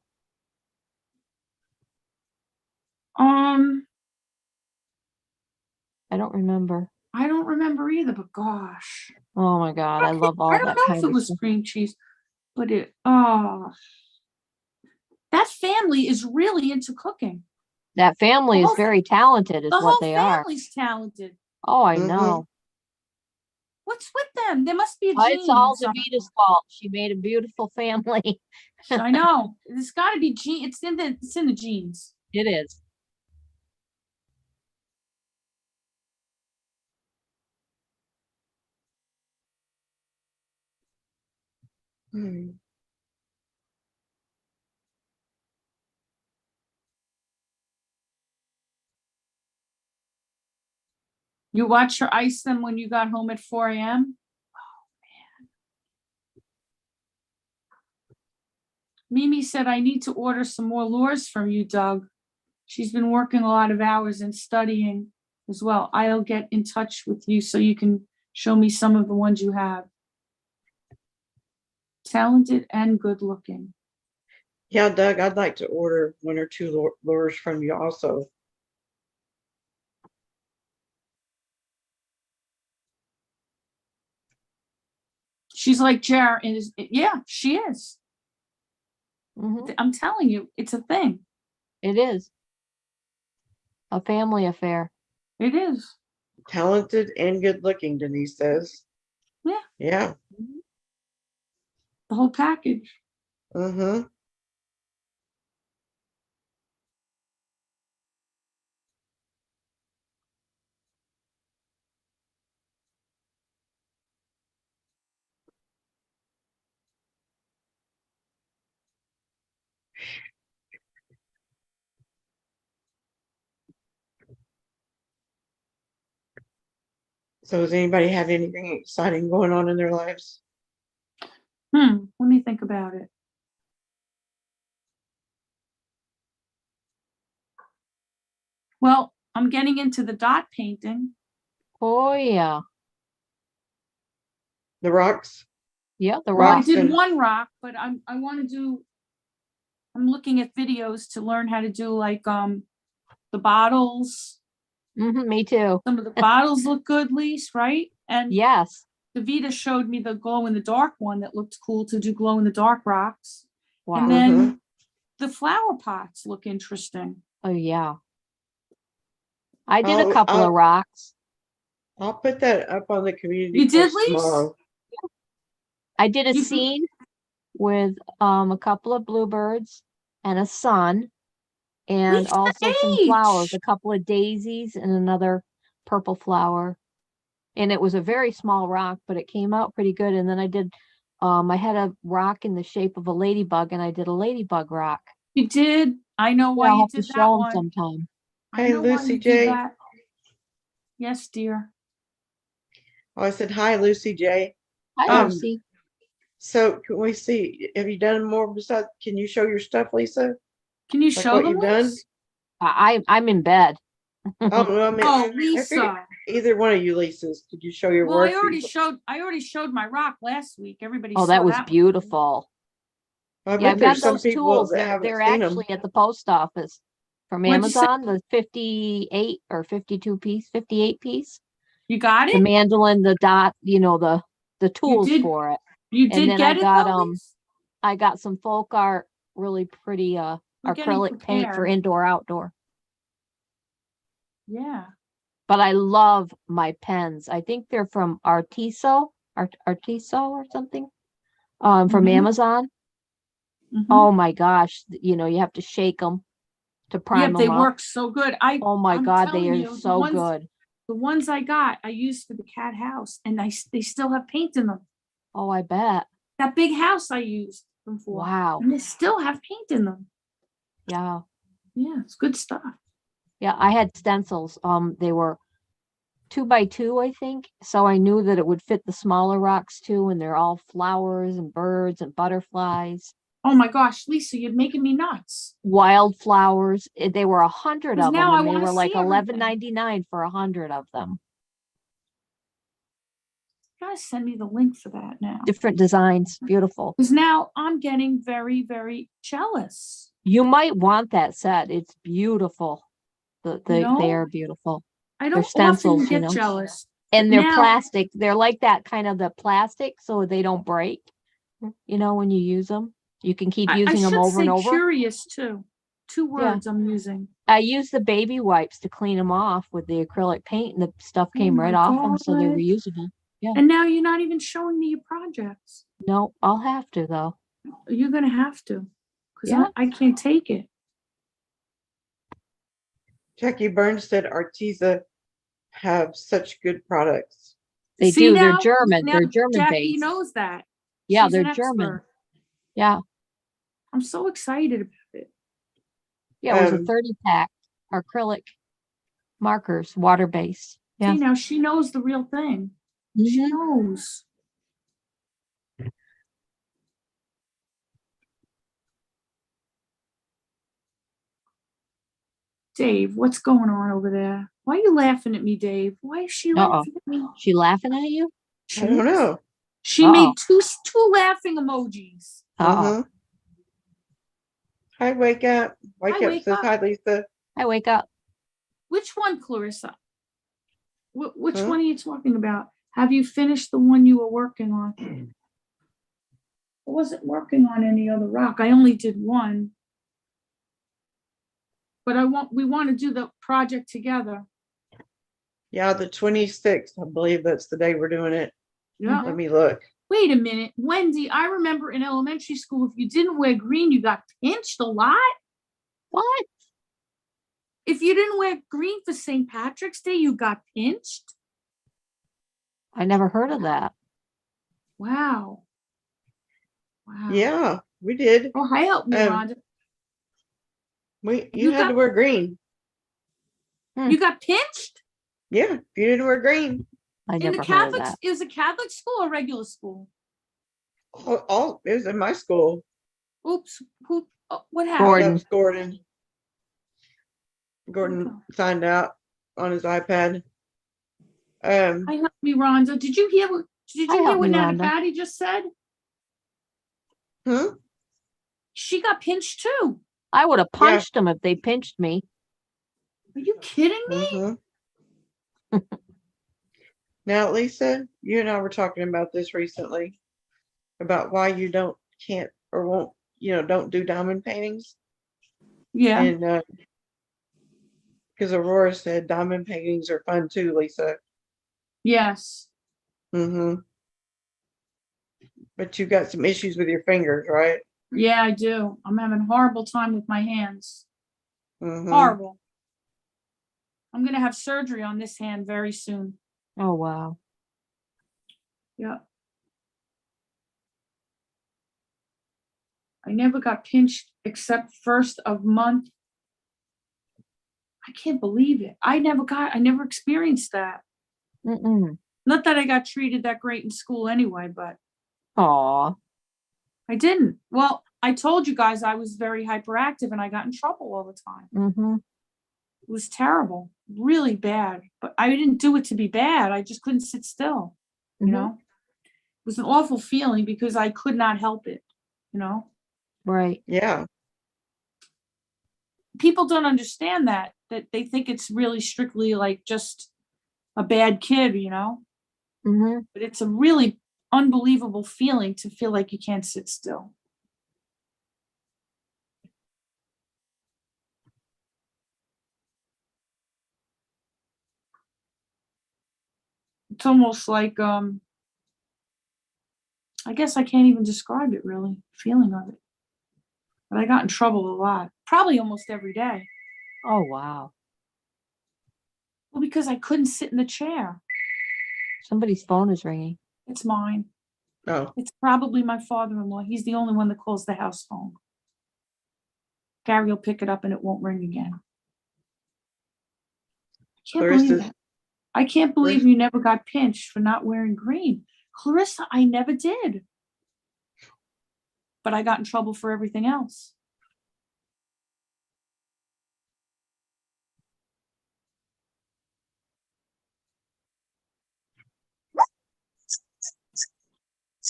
[SPEAKER 1] Um,
[SPEAKER 3] I I don't remember.
[SPEAKER 1] I don't remember either, but gosh.
[SPEAKER 3] Oh my God, I love all
[SPEAKER 1] I don't
[SPEAKER 3] that
[SPEAKER 1] know if
[SPEAKER 3] kind
[SPEAKER 1] it
[SPEAKER 3] of
[SPEAKER 1] was
[SPEAKER 3] stuff.
[SPEAKER 1] cream cheese, but that family is really into cooking.
[SPEAKER 3] That family
[SPEAKER 1] The
[SPEAKER 3] is
[SPEAKER 1] whole
[SPEAKER 3] very talented, is
[SPEAKER 1] The
[SPEAKER 3] what
[SPEAKER 1] whole
[SPEAKER 3] they are.
[SPEAKER 1] family's talented.
[SPEAKER 3] Oh, I
[SPEAKER 2] Mhm.
[SPEAKER 3] know.
[SPEAKER 1] What's with them? There must be a
[SPEAKER 3] It's
[SPEAKER 1] gene.
[SPEAKER 3] all
[SPEAKER 1] in some-
[SPEAKER 3] Davita's fault. She made a beautiful family.
[SPEAKER 1] I know. There's got to be gene. It's in the genes.
[SPEAKER 3] It is.
[SPEAKER 2] Hmm.
[SPEAKER 1] You watched her ice them when you got home at 4 a.m. Mimi said, I need to order some more lures from you, Doug. She's been working a lot of hours and studying as well. I'll get in touch with you so you can show me some of the ones you have. Talented and good looking.
[SPEAKER 2] Yeah, Doug, I'd like to order 1 or 2 lures from you also.
[SPEAKER 1] She's like Jar, and yeah, she is.
[SPEAKER 3] Mhm.
[SPEAKER 1] I'm telling you, it's a thing.
[SPEAKER 3] It is a family affair.
[SPEAKER 1] It is.
[SPEAKER 2] Talented and good looking, Denise says.
[SPEAKER 1] Yeah.
[SPEAKER 2] Yeah.
[SPEAKER 1] The whole package.
[SPEAKER 2] Mm-hmm. So does anybody have anything exciting going on in their lives?
[SPEAKER 1] Let me think about it. Well, I'm getting into the dot painting.
[SPEAKER 3] Oh yeah.
[SPEAKER 2] The rocks?
[SPEAKER 3] Yeah, the
[SPEAKER 1] Well, I
[SPEAKER 3] rock.
[SPEAKER 1] did
[SPEAKER 2] and-
[SPEAKER 1] one rock, but I'm looking at videos to learn how to do like the bottles.
[SPEAKER 3] Me too.
[SPEAKER 1] Some of the bottles look good, Lise, right? And
[SPEAKER 3] Yes.
[SPEAKER 1] Davita showed me the glow in the dark one that looked cool to do glow in the dark rocks.
[SPEAKER 3] Wow.
[SPEAKER 1] And then
[SPEAKER 2] Mhm.
[SPEAKER 1] the flower pots look interesting.
[SPEAKER 3] Oh yeah. I did a
[SPEAKER 2] I'll-
[SPEAKER 3] couple of
[SPEAKER 2] I'll-
[SPEAKER 3] rocks.
[SPEAKER 2] I'll put that up on the community
[SPEAKER 1] You did,
[SPEAKER 2] post
[SPEAKER 1] Lise?
[SPEAKER 2] tomorrow.
[SPEAKER 3] I did a
[SPEAKER 1] You-
[SPEAKER 3] scene with a couple of bluebirds and a sun, and
[SPEAKER 1] Lisa
[SPEAKER 3] also some flowers,
[SPEAKER 1] H.
[SPEAKER 3] a couple of daisies and another purple flower. And it was a very small rock, but it came out pretty good. And then I did I had a rock in the shape of a ladybug, and I did a ladybug rock.
[SPEAKER 1] You did. I know
[SPEAKER 3] Yeah,
[SPEAKER 1] why
[SPEAKER 3] I'll
[SPEAKER 1] you
[SPEAKER 3] have to
[SPEAKER 1] did that
[SPEAKER 3] show them
[SPEAKER 1] one.
[SPEAKER 3] sometime.
[SPEAKER 1] I
[SPEAKER 2] Hey,
[SPEAKER 1] know why
[SPEAKER 2] Lucy
[SPEAKER 1] you
[SPEAKER 2] J.
[SPEAKER 1] did that. Yes, dear.
[SPEAKER 2] Oh, I said, hi, Lucy J.
[SPEAKER 3] Hi,
[SPEAKER 2] Um,
[SPEAKER 3] Lucy.
[SPEAKER 2] So can we see, have you done more besides, can you show your stuff, Lisa?
[SPEAKER 1] Can you
[SPEAKER 2] Like
[SPEAKER 1] show
[SPEAKER 2] what
[SPEAKER 1] them,
[SPEAKER 2] you've done?
[SPEAKER 1] Lise?
[SPEAKER 3] I'm in bed.
[SPEAKER 2] Oh, no, I mean,
[SPEAKER 1] Oh,
[SPEAKER 2] I figured
[SPEAKER 1] Lisa.
[SPEAKER 2] either one of you Lisas, did you show your
[SPEAKER 1] Well,
[SPEAKER 2] work?
[SPEAKER 1] I already showed my rock last week. Everybody
[SPEAKER 3] Oh,
[SPEAKER 1] saw
[SPEAKER 3] that was
[SPEAKER 1] one.
[SPEAKER 3] beautiful.
[SPEAKER 2] I
[SPEAKER 3] Yeah,
[SPEAKER 2] bet
[SPEAKER 3] I've
[SPEAKER 2] there's
[SPEAKER 3] got
[SPEAKER 2] some
[SPEAKER 3] those
[SPEAKER 2] people
[SPEAKER 3] tools.
[SPEAKER 2] that
[SPEAKER 3] They're
[SPEAKER 2] haven't
[SPEAKER 3] they're
[SPEAKER 2] seen them.
[SPEAKER 3] actually at the post office from
[SPEAKER 1] What'd you say?
[SPEAKER 3] Amazon, the 58 or 52 piece, 58 piece.
[SPEAKER 1] You got
[SPEAKER 3] The
[SPEAKER 1] it?
[SPEAKER 3] mandolin, the dot, the tools
[SPEAKER 1] did-
[SPEAKER 3] for it.
[SPEAKER 1] You
[SPEAKER 3] And
[SPEAKER 1] did
[SPEAKER 3] then
[SPEAKER 1] get it though, Lise?
[SPEAKER 3] I got some folk art, really pretty
[SPEAKER 1] We're getting
[SPEAKER 3] acrylic paint for
[SPEAKER 1] prepared.
[SPEAKER 3] indoor outdoor.
[SPEAKER 1] Yeah.
[SPEAKER 3] But I love my pens. I think they're from Artiso or something. From
[SPEAKER 1] Mhm.
[SPEAKER 3] Amazon.
[SPEAKER 1] Mhm.
[SPEAKER 3] Oh my gosh, you have to shake them to
[SPEAKER 1] Yeah,
[SPEAKER 3] prime
[SPEAKER 1] they
[SPEAKER 3] them up.
[SPEAKER 1] work so good.
[SPEAKER 3] Oh my
[SPEAKER 1] I'm
[SPEAKER 3] God, they
[SPEAKER 1] telling
[SPEAKER 3] are
[SPEAKER 1] you,
[SPEAKER 3] so good.
[SPEAKER 1] The ones I got, I used for the cat house, and they still have paint in them.
[SPEAKER 3] Oh, I bet.
[SPEAKER 1] That big house I used them for.
[SPEAKER 3] Wow.
[SPEAKER 1] And they still have paint in them.
[SPEAKER 3] Yeah.
[SPEAKER 1] Yeah, it's good stuff.
[SPEAKER 3] Yeah, I had stencils. They were 2x2, I think. So I knew that it would fit the smaller rocks too, and they're all flowers and birds and butterflies,
[SPEAKER 1] Oh my gosh, Lisa, you're making me nuts.
[SPEAKER 3] wildflowers. They were 100
[SPEAKER 1] 'Cause
[SPEAKER 3] of them,
[SPEAKER 1] now I
[SPEAKER 3] and they
[SPEAKER 1] wanna
[SPEAKER 3] were like
[SPEAKER 1] see everything.
[SPEAKER 3] $11.99 for 100 of them.
[SPEAKER 1] You gotta send me the link for that now.
[SPEAKER 3] Different designs, beautiful.
[SPEAKER 1] Because now I'm getting very, very jealous.
[SPEAKER 3] You might want that set. It's beautiful. They
[SPEAKER 1] know?
[SPEAKER 3] are beautiful.
[SPEAKER 1] I
[SPEAKER 3] They're
[SPEAKER 1] don't often
[SPEAKER 3] stencils, you
[SPEAKER 1] get
[SPEAKER 3] know,
[SPEAKER 1] jealous.
[SPEAKER 3] and
[SPEAKER 1] but
[SPEAKER 3] they're
[SPEAKER 1] now-
[SPEAKER 3] plastic. They're like that kind of the plastic, so they don't break. You know, when you use them, you can keep
[SPEAKER 1] I
[SPEAKER 3] using them
[SPEAKER 1] should
[SPEAKER 3] over and
[SPEAKER 1] say
[SPEAKER 3] over.
[SPEAKER 1] curious too. Two
[SPEAKER 3] Yeah.
[SPEAKER 1] words I'm using.
[SPEAKER 3] I use the baby wipes to clean them off with the acrylic paint, and the stuff
[SPEAKER 1] Oh
[SPEAKER 3] came right
[SPEAKER 1] my
[SPEAKER 3] off them, so they're
[SPEAKER 1] God.
[SPEAKER 3] reusable.
[SPEAKER 1] And now you're not even showing me your projects.
[SPEAKER 3] No, I'll have to though.
[SPEAKER 1] You're gonna have to, because
[SPEAKER 3] Yeah.
[SPEAKER 1] I can't take it.
[SPEAKER 2] Jackie Burns said Arteza have such good products.
[SPEAKER 3] They
[SPEAKER 1] See
[SPEAKER 3] do. They're
[SPEAKER 1] now?
[SPEAKER 3] German.
[SPEAKER 1] Now
[SPEAKER 3] They're German
[SPEAKER 1] Jackie
[SPEAKER 3] based.
[SPEAKER 1] knows that.
[SPEAKER 3] Yeah,
[SPEAKER 1] She's
[SPEAKER 3] they're
[SPEAKER 1] an
[SPEAKER 3] German.
[SPEAKER 1] expert.
[SPEAKER 3] Yeah.
[SPEAKER 1] I'm so excited about it.
[SPEAKER 3] Yeah, it was a
[SPEAKER 2] Um,
[SPEAKER 3] 30-pack acrylic markers, water based. Yeah.
[SPEAKER 1] See now, she knows the real thing. She
[SPEAKER 3] Mhm.
[SPEAKER 1] knows. Dave, what's going on over there? Why are you laughing at me, Dave? Why is she
[SPEAKER 3] Uh-oh.
[SPEAKER 1] laughing at me?
[SPEAKER 3] She laughing at you?
[SPEAKER 2] I don't know.
[SPEAKER 1] She
[SPEAKER 3] Uh-oh.
[SPEAKER 1] made two laughing emojis.
[SPEAKER 3] Uh-oh.
[SPEAKER 2] Hi, Wake Up. Wake
[SPEAKER 1] Hi,
[SPEAKER 2] Up
[SPEAKER 1] Wake
[SPEAKER 2] says
[SPEAKER 1] Up.
[SPEAKER 2] hi, Lisa.
[SPEAKER 3] I wake up.
[SPEAKER 1] Which one, Clarissa? Which
[SPEAKER 2] Huh?
[SPEAKER 1] one are you talking about? Have you finished the one you were working on? I wasn't working on any other rock. I only did one. But we want to do the project together.
[SPEAKER 2] Yeah, the 26th. I believe that's the day we're doing it.
[SPEAKER 1] Yeah.
[SPEAKER 2] Let me look.
[SPEAKER 1] Wait a minute, Wendy, I remember in elementary school, if you didn't wear green, you got pinched a lot.
[SPEAKER 3] What?
[SPEAKER 1] If you didn't wear green for St. Patrick's Day, you got pinched.
[SPEAKER 3] I never heard of that.
[SPEAKER 1] Wow. Wow.
[SPEAKER 2] Yeah, we did.
[SPEAKER 1] Oh, hi, help me,
[SPEAKER 2] Um,
[SPEAKER 1] Rhonda.
[SPEAKER 2] You
[SPEAKER 1] You
[SPEAKER 2] had
[SPEAKER 1] got-
[SPEAKER 2] to wear green.
[SPEAKER 1] You got pinched?
[SPEAKER 2] Yeah, if you didn't wear green.
[SPEAKER 3] I
[SPEAKER 1] In
[SPEAKER 3] never
[SPEAKER 1] the
[SPEAKER 3] heard of
[SPEAKER 1] Catholic,
[SPEAKER 3] that.
[SPEAKER 1] it was a Catholic school or regular school?
[SPEAKER 2] All it was in my school.
[SPEAKER 1] Oops, what
[SPEAKER 2] Oh,
[SPEAKER 1] happened?
[SPEAKER 3] Gordon.
[SPEAKER 2] that was Gordon. Gordon signed out on his iPad.
[SPEAKER 1] Hi, help me, Rhonda. Did you hear
[SPEAKER 3] Hi,
[SPEAKER 1] what
[SPEAKER 3] help me,
[SPEAKER 1] Nana
[SPEAKER 3] Rhonda.
[SPEAKER 1] Patty just said?
[SPEAKER 2] Huh?
[SPEAKER 1] She got pinched too.
[SPEAKER 3] I would have punched them if they pinched me.
[SPEAKER 1] Are you kidding me?
[SPEAKER 2] Now, Lisa, you and I were talking about this recently, about why you can't or won't, don't do diamond paintings.
[SPEAKER 1] Yeah.
[SPEAKER 2] And because Aurora said diamond paintings are fun too, Lisa.
[SPEAKER 1] Yes.
[SPEAKER 2] But you got some issues with your fingers, right?
[SPEAKER 1] Yeah, I do. I'm having a horrible time with my hands.
[SPEAKER 2] Mm-hmm.
[SPEAKER 1] Horrible. I'm going to have surgery on this hand very soon.
[SPEAKER 3] Oh, wow.
[SPEAKER 1] Yeah. I never got pinched except first of month. I can't believe it. I never experienced that.
[SPEAKER 3] Mm-mm.
[SPEAKER 1] Not that I got treated that great in school anyway, but
[SPEAKER 3] Aw.
[SPEAKER 1] I didn't. Well, I told you guys I was very hyperactive and I got in trouble all the time.
[SPEAKER 3] Mm-hmm.
[SPEAKER 1] It was terrible, really bad. But I didn't do it to be bad. I just couldn't sit still, you know? It was an awful feeling because I could not help it, you know?
[SPEAKER 3] Right.
[SPEAKER 2] Yeah.
[SPEAKER 1] People don't understand that they think it's really strictly like just a bad kid, you know?
[SPEAKER 3] Mm-hmm.
[SPEAKER 1] But it's a really unbelievable feeling to feel like you can't sit still. It's almost like, I guess I can't even describe it really, feeling of it. But I got in trouble a lot, probably almost every day.
[SPEAKER 3] Oh, wow.
[SPEAKER 1] Well, because I couldn't sit in the chair.
[SPEAKER 3] Somebody's phone is ringing.
[SPEAKER 1] It's mine.
[SPEAKER 2] Oh,
[SPEAKER 1] It's probably my father-in-law. He's the only one that calls the house phone. Gary will pick it up and it won't ring again. I can't believe
[SPEAKER 2] Clarissa's
[SPEAKER 1] it. I can't believe you never got pinched for not wearing green. Clarissa, I never did. But I got in trouble for everything else.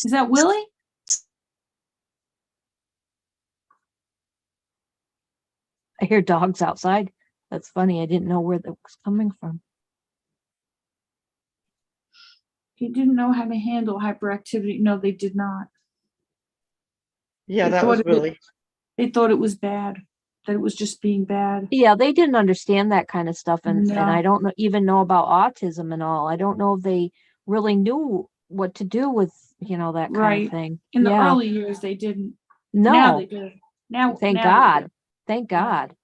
[SPEAKER 1] Is that Willie?
[SPEAKER 3] I hear dogs outside. That's funny. I didn't know where that was coming from.
[SPEAKER 1] he didn't know how to handle hyperactivity. No, they did not.
[SPEAKER 2] Yeah,
[SPEAKER 1] They
[SPEAKER 2] that
[SPEAKER 1] thought
[SPEAKER 2] was
[SPEAKER 1] it-
[SPEAKER 2] Willie.
[SPEAKER 1] They thought it was bad, that it was just being bad.
[SPEAKER 3] Yeah, they didn't understand that kind of stuff, and
[SPEAKER 1] No.
[SPEAKER 3] I don't even know about autism and all. I don't know if they really knew what to do with, that kind of
[SPEAKER 1] Right.
[SPEAKER 3] thing.
[SPEAKER 1] In the
[SPEAKER 3] Yeah.
[SPEAKER 1] early years, they didn't. Now
[SPEAKER 3] No,
[SPEAKER 1] they do. Now,
[SPEAKER 3] thank
[SPEAKER 1] now they
[SPEAKER 3] God.
[SPEAKER 1] do.
[SPEAKER 3] Thank
[SPEAKER 1] Yeah.
[SPEAKER 3] God.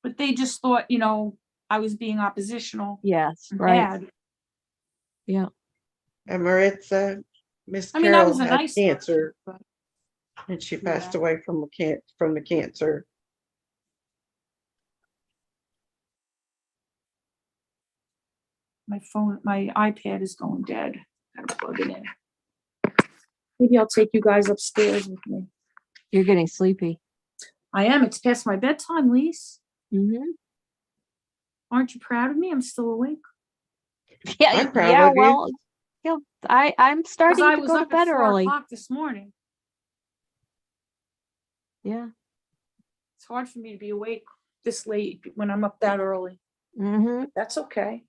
[SPEAKER 1] But they just thought, I was being oppositional
[SPEAKER 3] Yes,
[SPEAKER 1] and
[SPEAKER 3] right.
[SPEAKER 1] bad.
[SPEAKER 3] Yeah.
[SPEAKER 2] And Maritza, Miss
[SPEAKER 1] I mean, I
[SPEAKER 2] Carol
[SPEAKER 1] was a
[SPEAKER 2] had
[SPEAKER 1] nice
[SPEAKER 2] cancer,
[SPEAKER 1] person, but
[SPEAKER 2] and she passed
[SPEAKER 1] Yeah.
[SPEAKER 2] away from the cancer.
[SPEAKER 1] my iPad is going dead. Gotta plug it in. Maybe I'll take you guys upstairs with me.
[SPEAKER 3] You're getting sleepy.
[SPEAKER 1] I am. It's past my bedtime, Lise.
[SPEAKER 3] Mm-hmm.
[SPEAKER 1] Aren't you proud of me? I'm still awake.
[SPEAKER 3] Yeah,
[SPEAKER 2] I'm proud
[SPEAKER 3] yeah,
[SPEAKER 2] of you.
[SPEAKER 3] well, I'm
[SPEAKER 1] Because
[SPEAKER 3] starting
[SPEAKER 1] I
[SPEAKER 3] to
[SPEAKER 1] was
[SPEAKER 3] go to
[SPEAKER 1] up at
[SPEAKER 3] bed
[SPEAKER 1] 4
[SPEAKER 3] early.
[SPEAKER 1] o'clock this morning.
[SPEAKER 3] Yeah.
[SPEAKER 1] It's hard for me to be awake this late when I'm up that early.
[SPEAKER 3] Mm-hmm.
[SPEAKER 1] That's okay.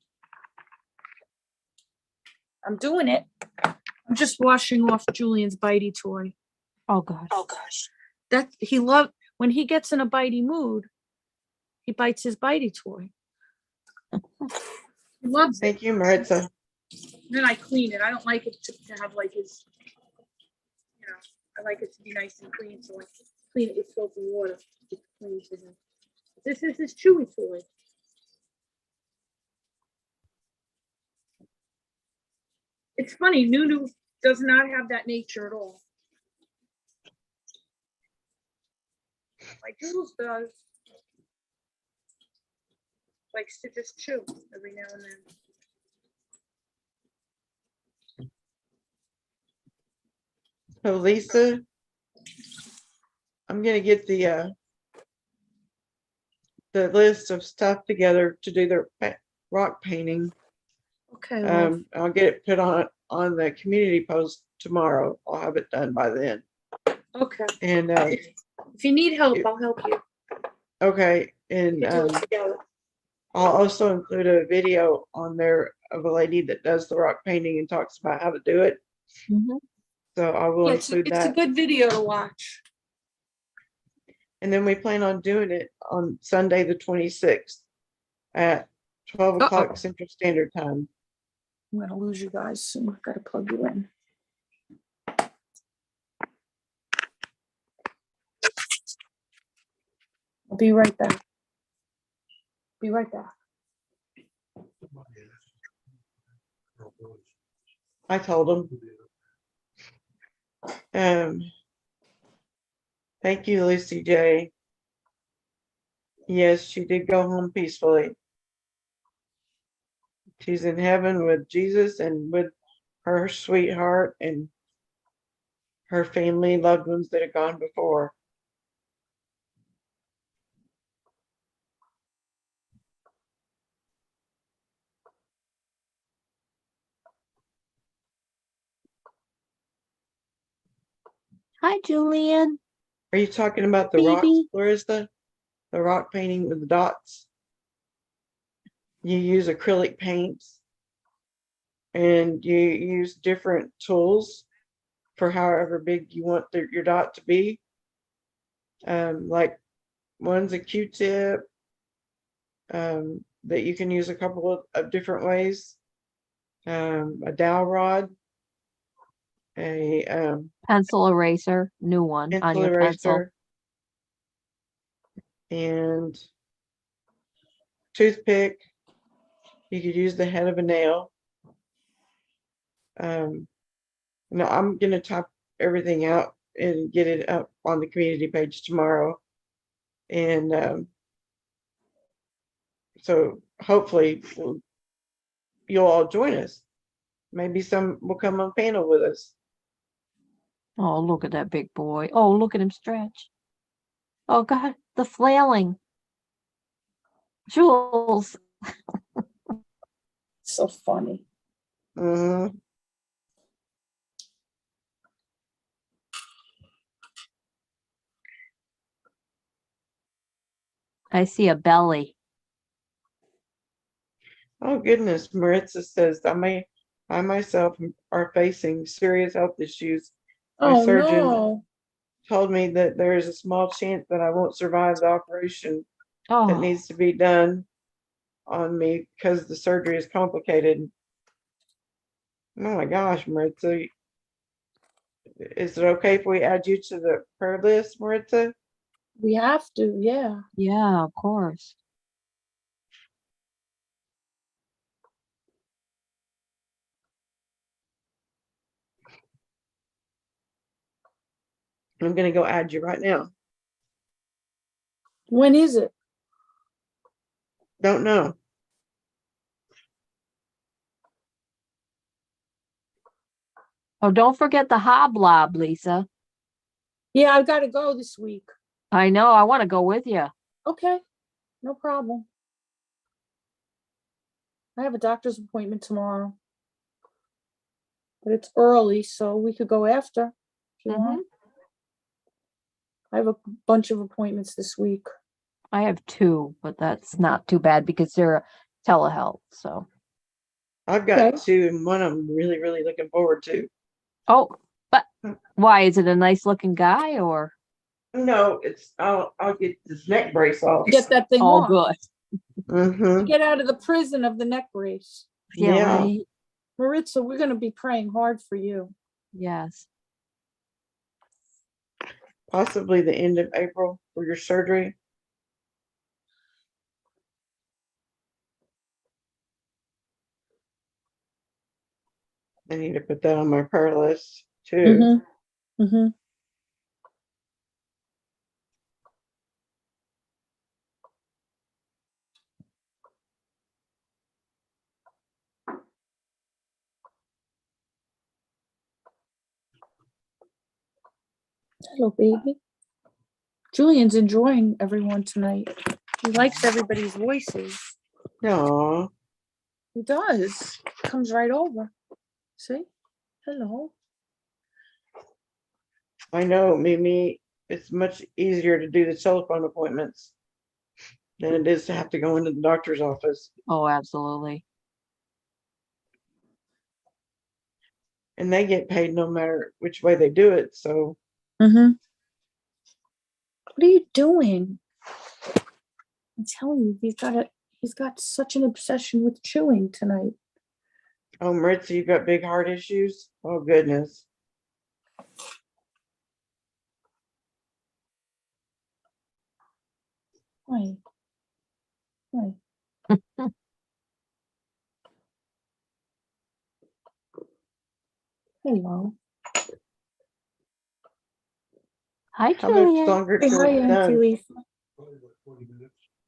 [SPEAKER 1] I'm doing it. I'm just washing off Julian's bitey toy.
[SPEAKER 3] Oh gosh.
[SPEAKER 1] That when he gets in a bitey mood, he bites his bitey toy. He loves it.
[SPEAKER 2] Thank you, Maritza.
[SPEAKER 1] Then I clean it. I don't like it to have like his, I like it to be nice and clean. So I clean it with soap and water. It's clean for him. This is his chewy toy. It's funny, Nunu does not have that nature at all. Like Jules does. Likes to just chew every now and then.
[SPEAKER 2] So Lisa, I'm gonna get the list of stuff together to do the rock painting.
[SPEAKER 1] Okay. Well,
[SPEAKER 2] I'll get it put on the community post tomorrow. I'll have it done by then.
[SPEAKER 1] okay.
[SPEAKER 2] And
[SPEAKER 1] If you need help, I'll help you.
[SPEAKER 2] okay, and
[SPEAKER 1] We can do it together.
[SPEAKER 2] I'll also include a video on there of a lady that does the rock painting and talks about how to do it.
[SPEAKER 3] Mm-hmm.
[SPEAKER 2] So I will
[SPEAKER 1] Yeah,
[SPEAKER 2] include
[SPEAKER 1] it's a
[SPEAKER 2] that.
[SPEAKER 1] good video to watch.
[SPEAKER 2] And then we plan on doing it on Sunday, the 26th at 12 o'clock Central Standard Time.
[SPEAKER 1] I'm gonna lose you guys soon. I've got to plug you in. I'll be right back. Be right back.
[SPEAKER 2] I told them. Thank you, Lucy J. Yes, she did go home peacefully. She's in heaven with Jesus and with her sweetheart and her family, loved ones that have gone before.
[SPEAKER 3] Hi, Julian.
[SPEAKER 2] Are you talking about the rocks,
[SPEAKER 3] Baby.
[SPEAKER 2] Larissa? The rock painting with the dots? You use acrylic paints and you use different tools for however big you want your dot to be. Like one's a Q-tip that you can use a couple of different ways. A dowel rod, a
[SPEAKER 3] Pencil eraser, new one on
[SPEAKER 2] pencil
[SPEAKER 3] your pencil.
[SPEAKER 2] eraser, and toothpick. You could use the head of a nail. No, I'm gonna type everything out and get it up on the community page tomorrow. And so hopefully you'll all join us. Maybe some will come on panel with us.
[SPEAKER 3] Oh, look at that big boy. Oh, look at him stretch. Oh God, the flailing. Jules.
[SPEAKER 1] So funny.
[SPEAKER 2] Mm-hmm.
[SPEAKER 3] I see a belly.
[SPEAKER 2] Oh goodness, Maritza says I myself are facing serious health issues. My
[SPEAKER 1] Oh,
[SPEAKER 2] surgeon
[SPEAKER 1] no.
[SPEAKER 2] told me that there is a small chance that I won't survive the operation that
[SPEAKER 3] Oh,
[SPEAKER 2] needs to be done on me because the surgery is complicated. Oh my gosh, Maritza, is it okay if we add you to the prayer list, Maritza?
[SPEAKER 1] We have to, yeah.
[SPEAKER 3] yeah, of course.
[SPEAKER 2] I'm gonna go add you right now.
[SPEAKER 1] When is it?
[SPEAKER 2] Don't know.
[SPEAKER 3] Oh, don't forget the hoblob, Lisa.
[SPEAKER 1] Yeah, I've got to go this week.
[SPEAKER 3] I know, I want to go with you.
[SPEAKER 1] Okay, no problem. I have a doctor's appointment tomorrow. But it's early, so we could go after if you want. I have a bunch of appointments this week.
[SPEAKER 3] I have 2, but that's not too bad because they're telehealth, so.
[SPEAKER 2] I've got
[SPEAKER 1] Okay.
[SPEAKER 2] 2 and one I'm really, really looking forward to.
[SPEAKER 3] Oh, but why? Is it a nice looking guy or?
[SPEAKER 2] No, I'll get this neck brace off.
[SPEAKER 1] Get that thing
[SPEAKER 3] Oh,
[SPEAKER 1] off.
[SPEAKER 3] good.
[SPEAKER 2] Mm-hmm.
[SPEAKER 1] Get out of the prison of the neck brace.
[SPEAKER 3] Yeah,
[SPEAKER 2] Yeah.
[SPEAKER 3] right.
[SPEAKER 1] Maritza, we're going to be praying hard for you.
[SPEAKER 3] Yes.
[SPEAKER 2] Possibly the end of April for your surgery. I need to put that on my prayer list too.
[SPEAKER 1] Mm-hmm. Hello, baby. Julian's enjoying everyone tonight. He likes everybody's voices.
[SPEAKER 2] No,
[SPEAKER 1] He does. Comes right over. See? Hello.
[SPEAKER 2] I know, Mimi. It's much easier to do the telephone appointments than it is to have to go into the doctor's office.
[SPEAKER 3] Oh, absolutely.
[SPEAKER 2] And they get paid no matter which way they do it. So
[SPEAKER 1] Mm-hmm. What are you doing? I'm telling you, he's got such an obsession with chewing tonight.
[SPEAKER 2] oh, Maritza, you got big heart issues? Oh goodness.
[SPEAKER 1] Hi. Hi. Hello.
[SPEAKER 3] Hi,
[SPEAKER 2] How much
[SPEAKER 3] Julian.
[SPEAKER 2] longer
[SPEAKER 1] Say
[SPEAKER 2] till
[SPEAKER 1] hi,
[SPEAKER 2] it's
[SPEAKER 1] Auntie
[SPEAKER 2] done?
[SPEAKER 1] Lisa.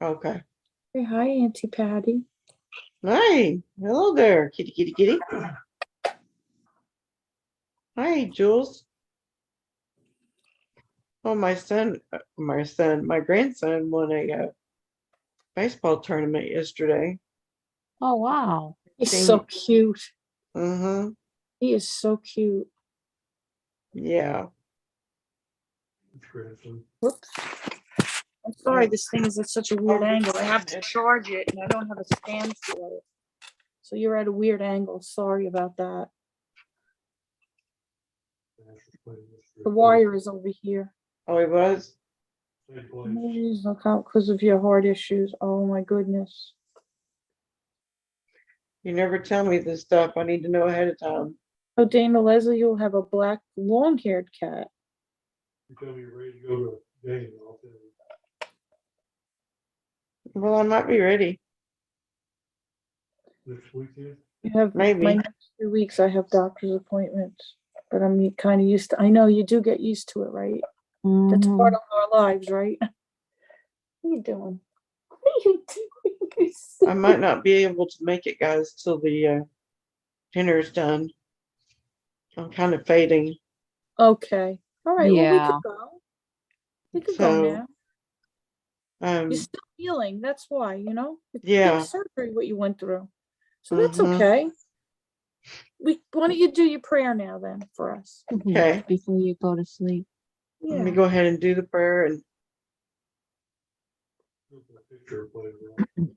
[SPEAKER 2] Okay.
[SPEAKER 1] Say hi, Auntie Patty.
[SPEAKER 2] Hi. Hello there, kitty, kitty, kitty. Hi, Jules. Oh, my grandson won a baseball tournament yesterday.
[SPEAKER 3] Oh, wow.
[SPEAKER 1] He's so cute.
[SPEAKER 2] Mm-hmm.
[SPEAKER 1] He is so cute.
[SPEAKER 2] Yeah.
[SPEAKER 1] Whoops. I'm sorry, this thing is at such a weird angle. I have to charge it and I don't have a stand for it. So you're at a weird angle. Sorry about that. The wire is over here.
[SPEAKER 2] Oh, he was?
[SPEAKER 1] Please look out because of your heart issues. Oh my goodness.
[SPEAKER 2] You never tell me this stuff. I need to know ahead of time.
[SPEAKER 1] Oh, Dana Leslie, you'll have a black long-haired cat.
[SPEAKER 4] You tell me you're ready to go to a game, I'll tell you.
[SPEAKER 2] Well, I might be ready.
[SPEAKER 4] Next weekend?
[SPEAKER 1] You have
[SPEAKER 2] Maybe.
[SPEAKER 1] my next 2 weeks. I have doctor's appointments, but I'm kind of used to. I know you do get used to it, right? That's part of our lives, right? What are you doing? What are you doing?
[SPEAKER 2] I might not be able to make it, guys, till the dinner's done. I'm kind of fading.
[SPEAKER 1] Okay. All right. Well, we
[SPEAKER 3] Yeah.
[SPEAKER 1] could go. We could go
[SPEAKER 2] So,
[SPEAKER 1] now. You're still healing. That's why, It's
[SPEAKER 2] yeah.
[SPEAKER 1] big surgery what you went through. So that's
[SPEAKER 2] Mhm.
[SPEAKER 1] okay. Why don't you do your prayer now then for us?
[SPEAKER 2] Okay.
[SPEAKER 3] Before you go to sleep.
[SPEAKER 2] Let me
[SPEAKER 1] Yeah.
[SPEAKER 2] go ahead and do the prayer and
[SPEAKER 4] Picture of playing,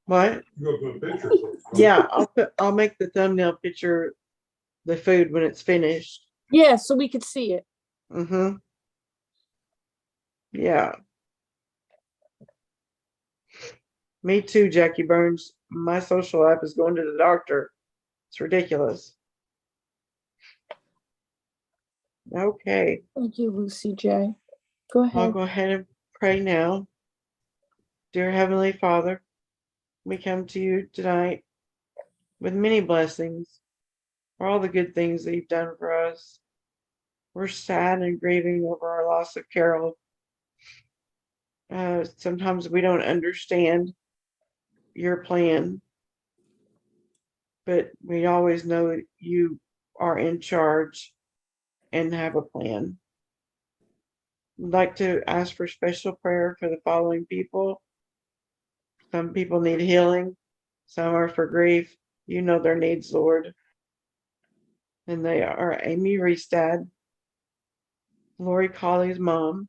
[SPEAKER 2] What?
[SPEAKER 4] You go put a picture.
[SPEAKER 2] Yeah, I'll make the thumbnail picture the food when it's finished.
[SPEAKER 1] Yeah, so we could see it.
[SPEAKER 2] Mm-hmm. Yeah. Me too, Jackie Burns. My social app is going to the doctor. It's ridiculous. Okay.
[SPEAKER 1] Thank you, Lucy J. Go
[SPEAKER 2] I'll
[SPEAKER 1] ahead.
[SPEAKER 2] go ahead and pray now. Dear Heavenly Father, we come to you tonight with many blessings for all the good things that you've done for us. We're sad and grieving over our loss of Carol. Sometimes we don't understand your plan, but we always know that you are in charge and have a plan. I'd like to ask for special prayer for the following people. Some people need healing, some are for grief. You know their needs, Lord. And they are Amy Restad, Lori Colley's mom,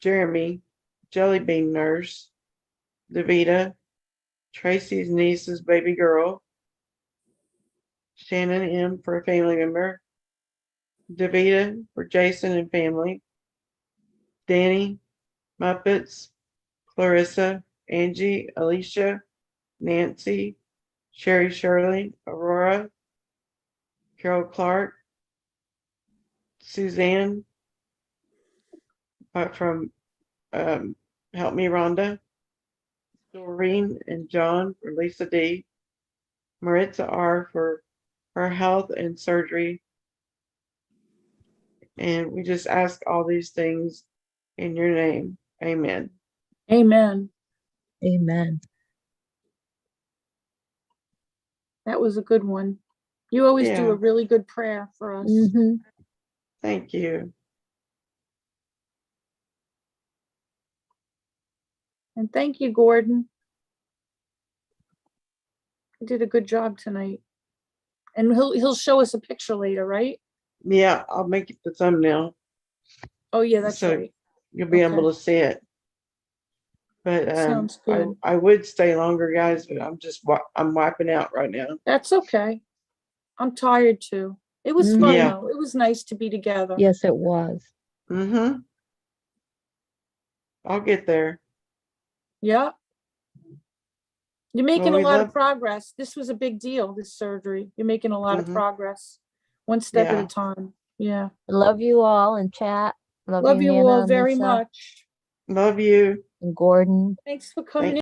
[SPEAKER 2] Jeremy, Jellybean Nurse, Davita, Tracy's niece's baby girl, Shannon M. for a family member, Davita for Jason and family, Danny, Muppets, Clarissa, Angie, Alicia, Nancy, Sherry Shirley, Aurora, Carol Clark, Suzanne from Help Me Rhonda, Doreen and John for Lisa D, Maritza R for her health and surgery. And we just ask all these things in your name. Amen.
[SPEAKER 1] Amen.
[SPEAKER 3] Amen.
[SPEAKER 1] That was a good one. You always do
[SPEAKER 2] Yeah.
[SPEAKER 1] a really good prayer for us.
[SPEAKER 3] Mm-hmm.
[SPEAKER 2] Thank you.
[SPEAKER 1] And thank you, Gordon. You did a good job tonight. And he'll show us a picture later, right?
[SPEAKER 2] Yeah, I'll make it the thumbnail
[SPEAKER 1] Oh yeah, that's
[SPEAKER 2] so
[SPEAKER 1] right.
[SPEAKER 2] you'll be
[SPEAKER 1] Okay.
[SPEAKER 2] able to see it. But
[SPEAKER 1] Sounds good.
[SPEAKER 2] I would stay longer, guys, but I'm wiping out right now.
[SPEAKER 1] That's okay. I'm tired too. It was fun
[SPEAKER 2] Yeah.
[SPEAKER 1] though. It was nice to be together.
[SPEAKER 3] Yes, it was.
[SPEAKER 2] Mm-hmm. I'll get there.
[SPEAKER 1] Yeah. You're making
[SPEAKER 2] Well,
[SPEAKER 1] a
[SPEAKER 2] we
[SPEAKER 1] lot of
[SPEAKER 2] love-
[SPEAKER 1] progress. This was a big deal, this surgery. You're making a lot of
[SPEAKER 2] Mhm.
[SPEAKER 1] progress. One step at
[SPEAKER 2] Yeah.
[SPEAKER 1] a time. Yeah.
[SPEAKER 3] I love you all in chat.
[SPEAKER 1] Love you
[SPEAKER 3] Hannah
[SPEAKER 1] all
[SPEAKER 3] and
[SPEAKER 1] very
[SPEAKER 3] Lisa
[SPEAKER 1] much.
[SPEAKER 2] Love you.
[SPEAKER 3] and Gordon.
[SPEAKER 1] Thanks for coming in.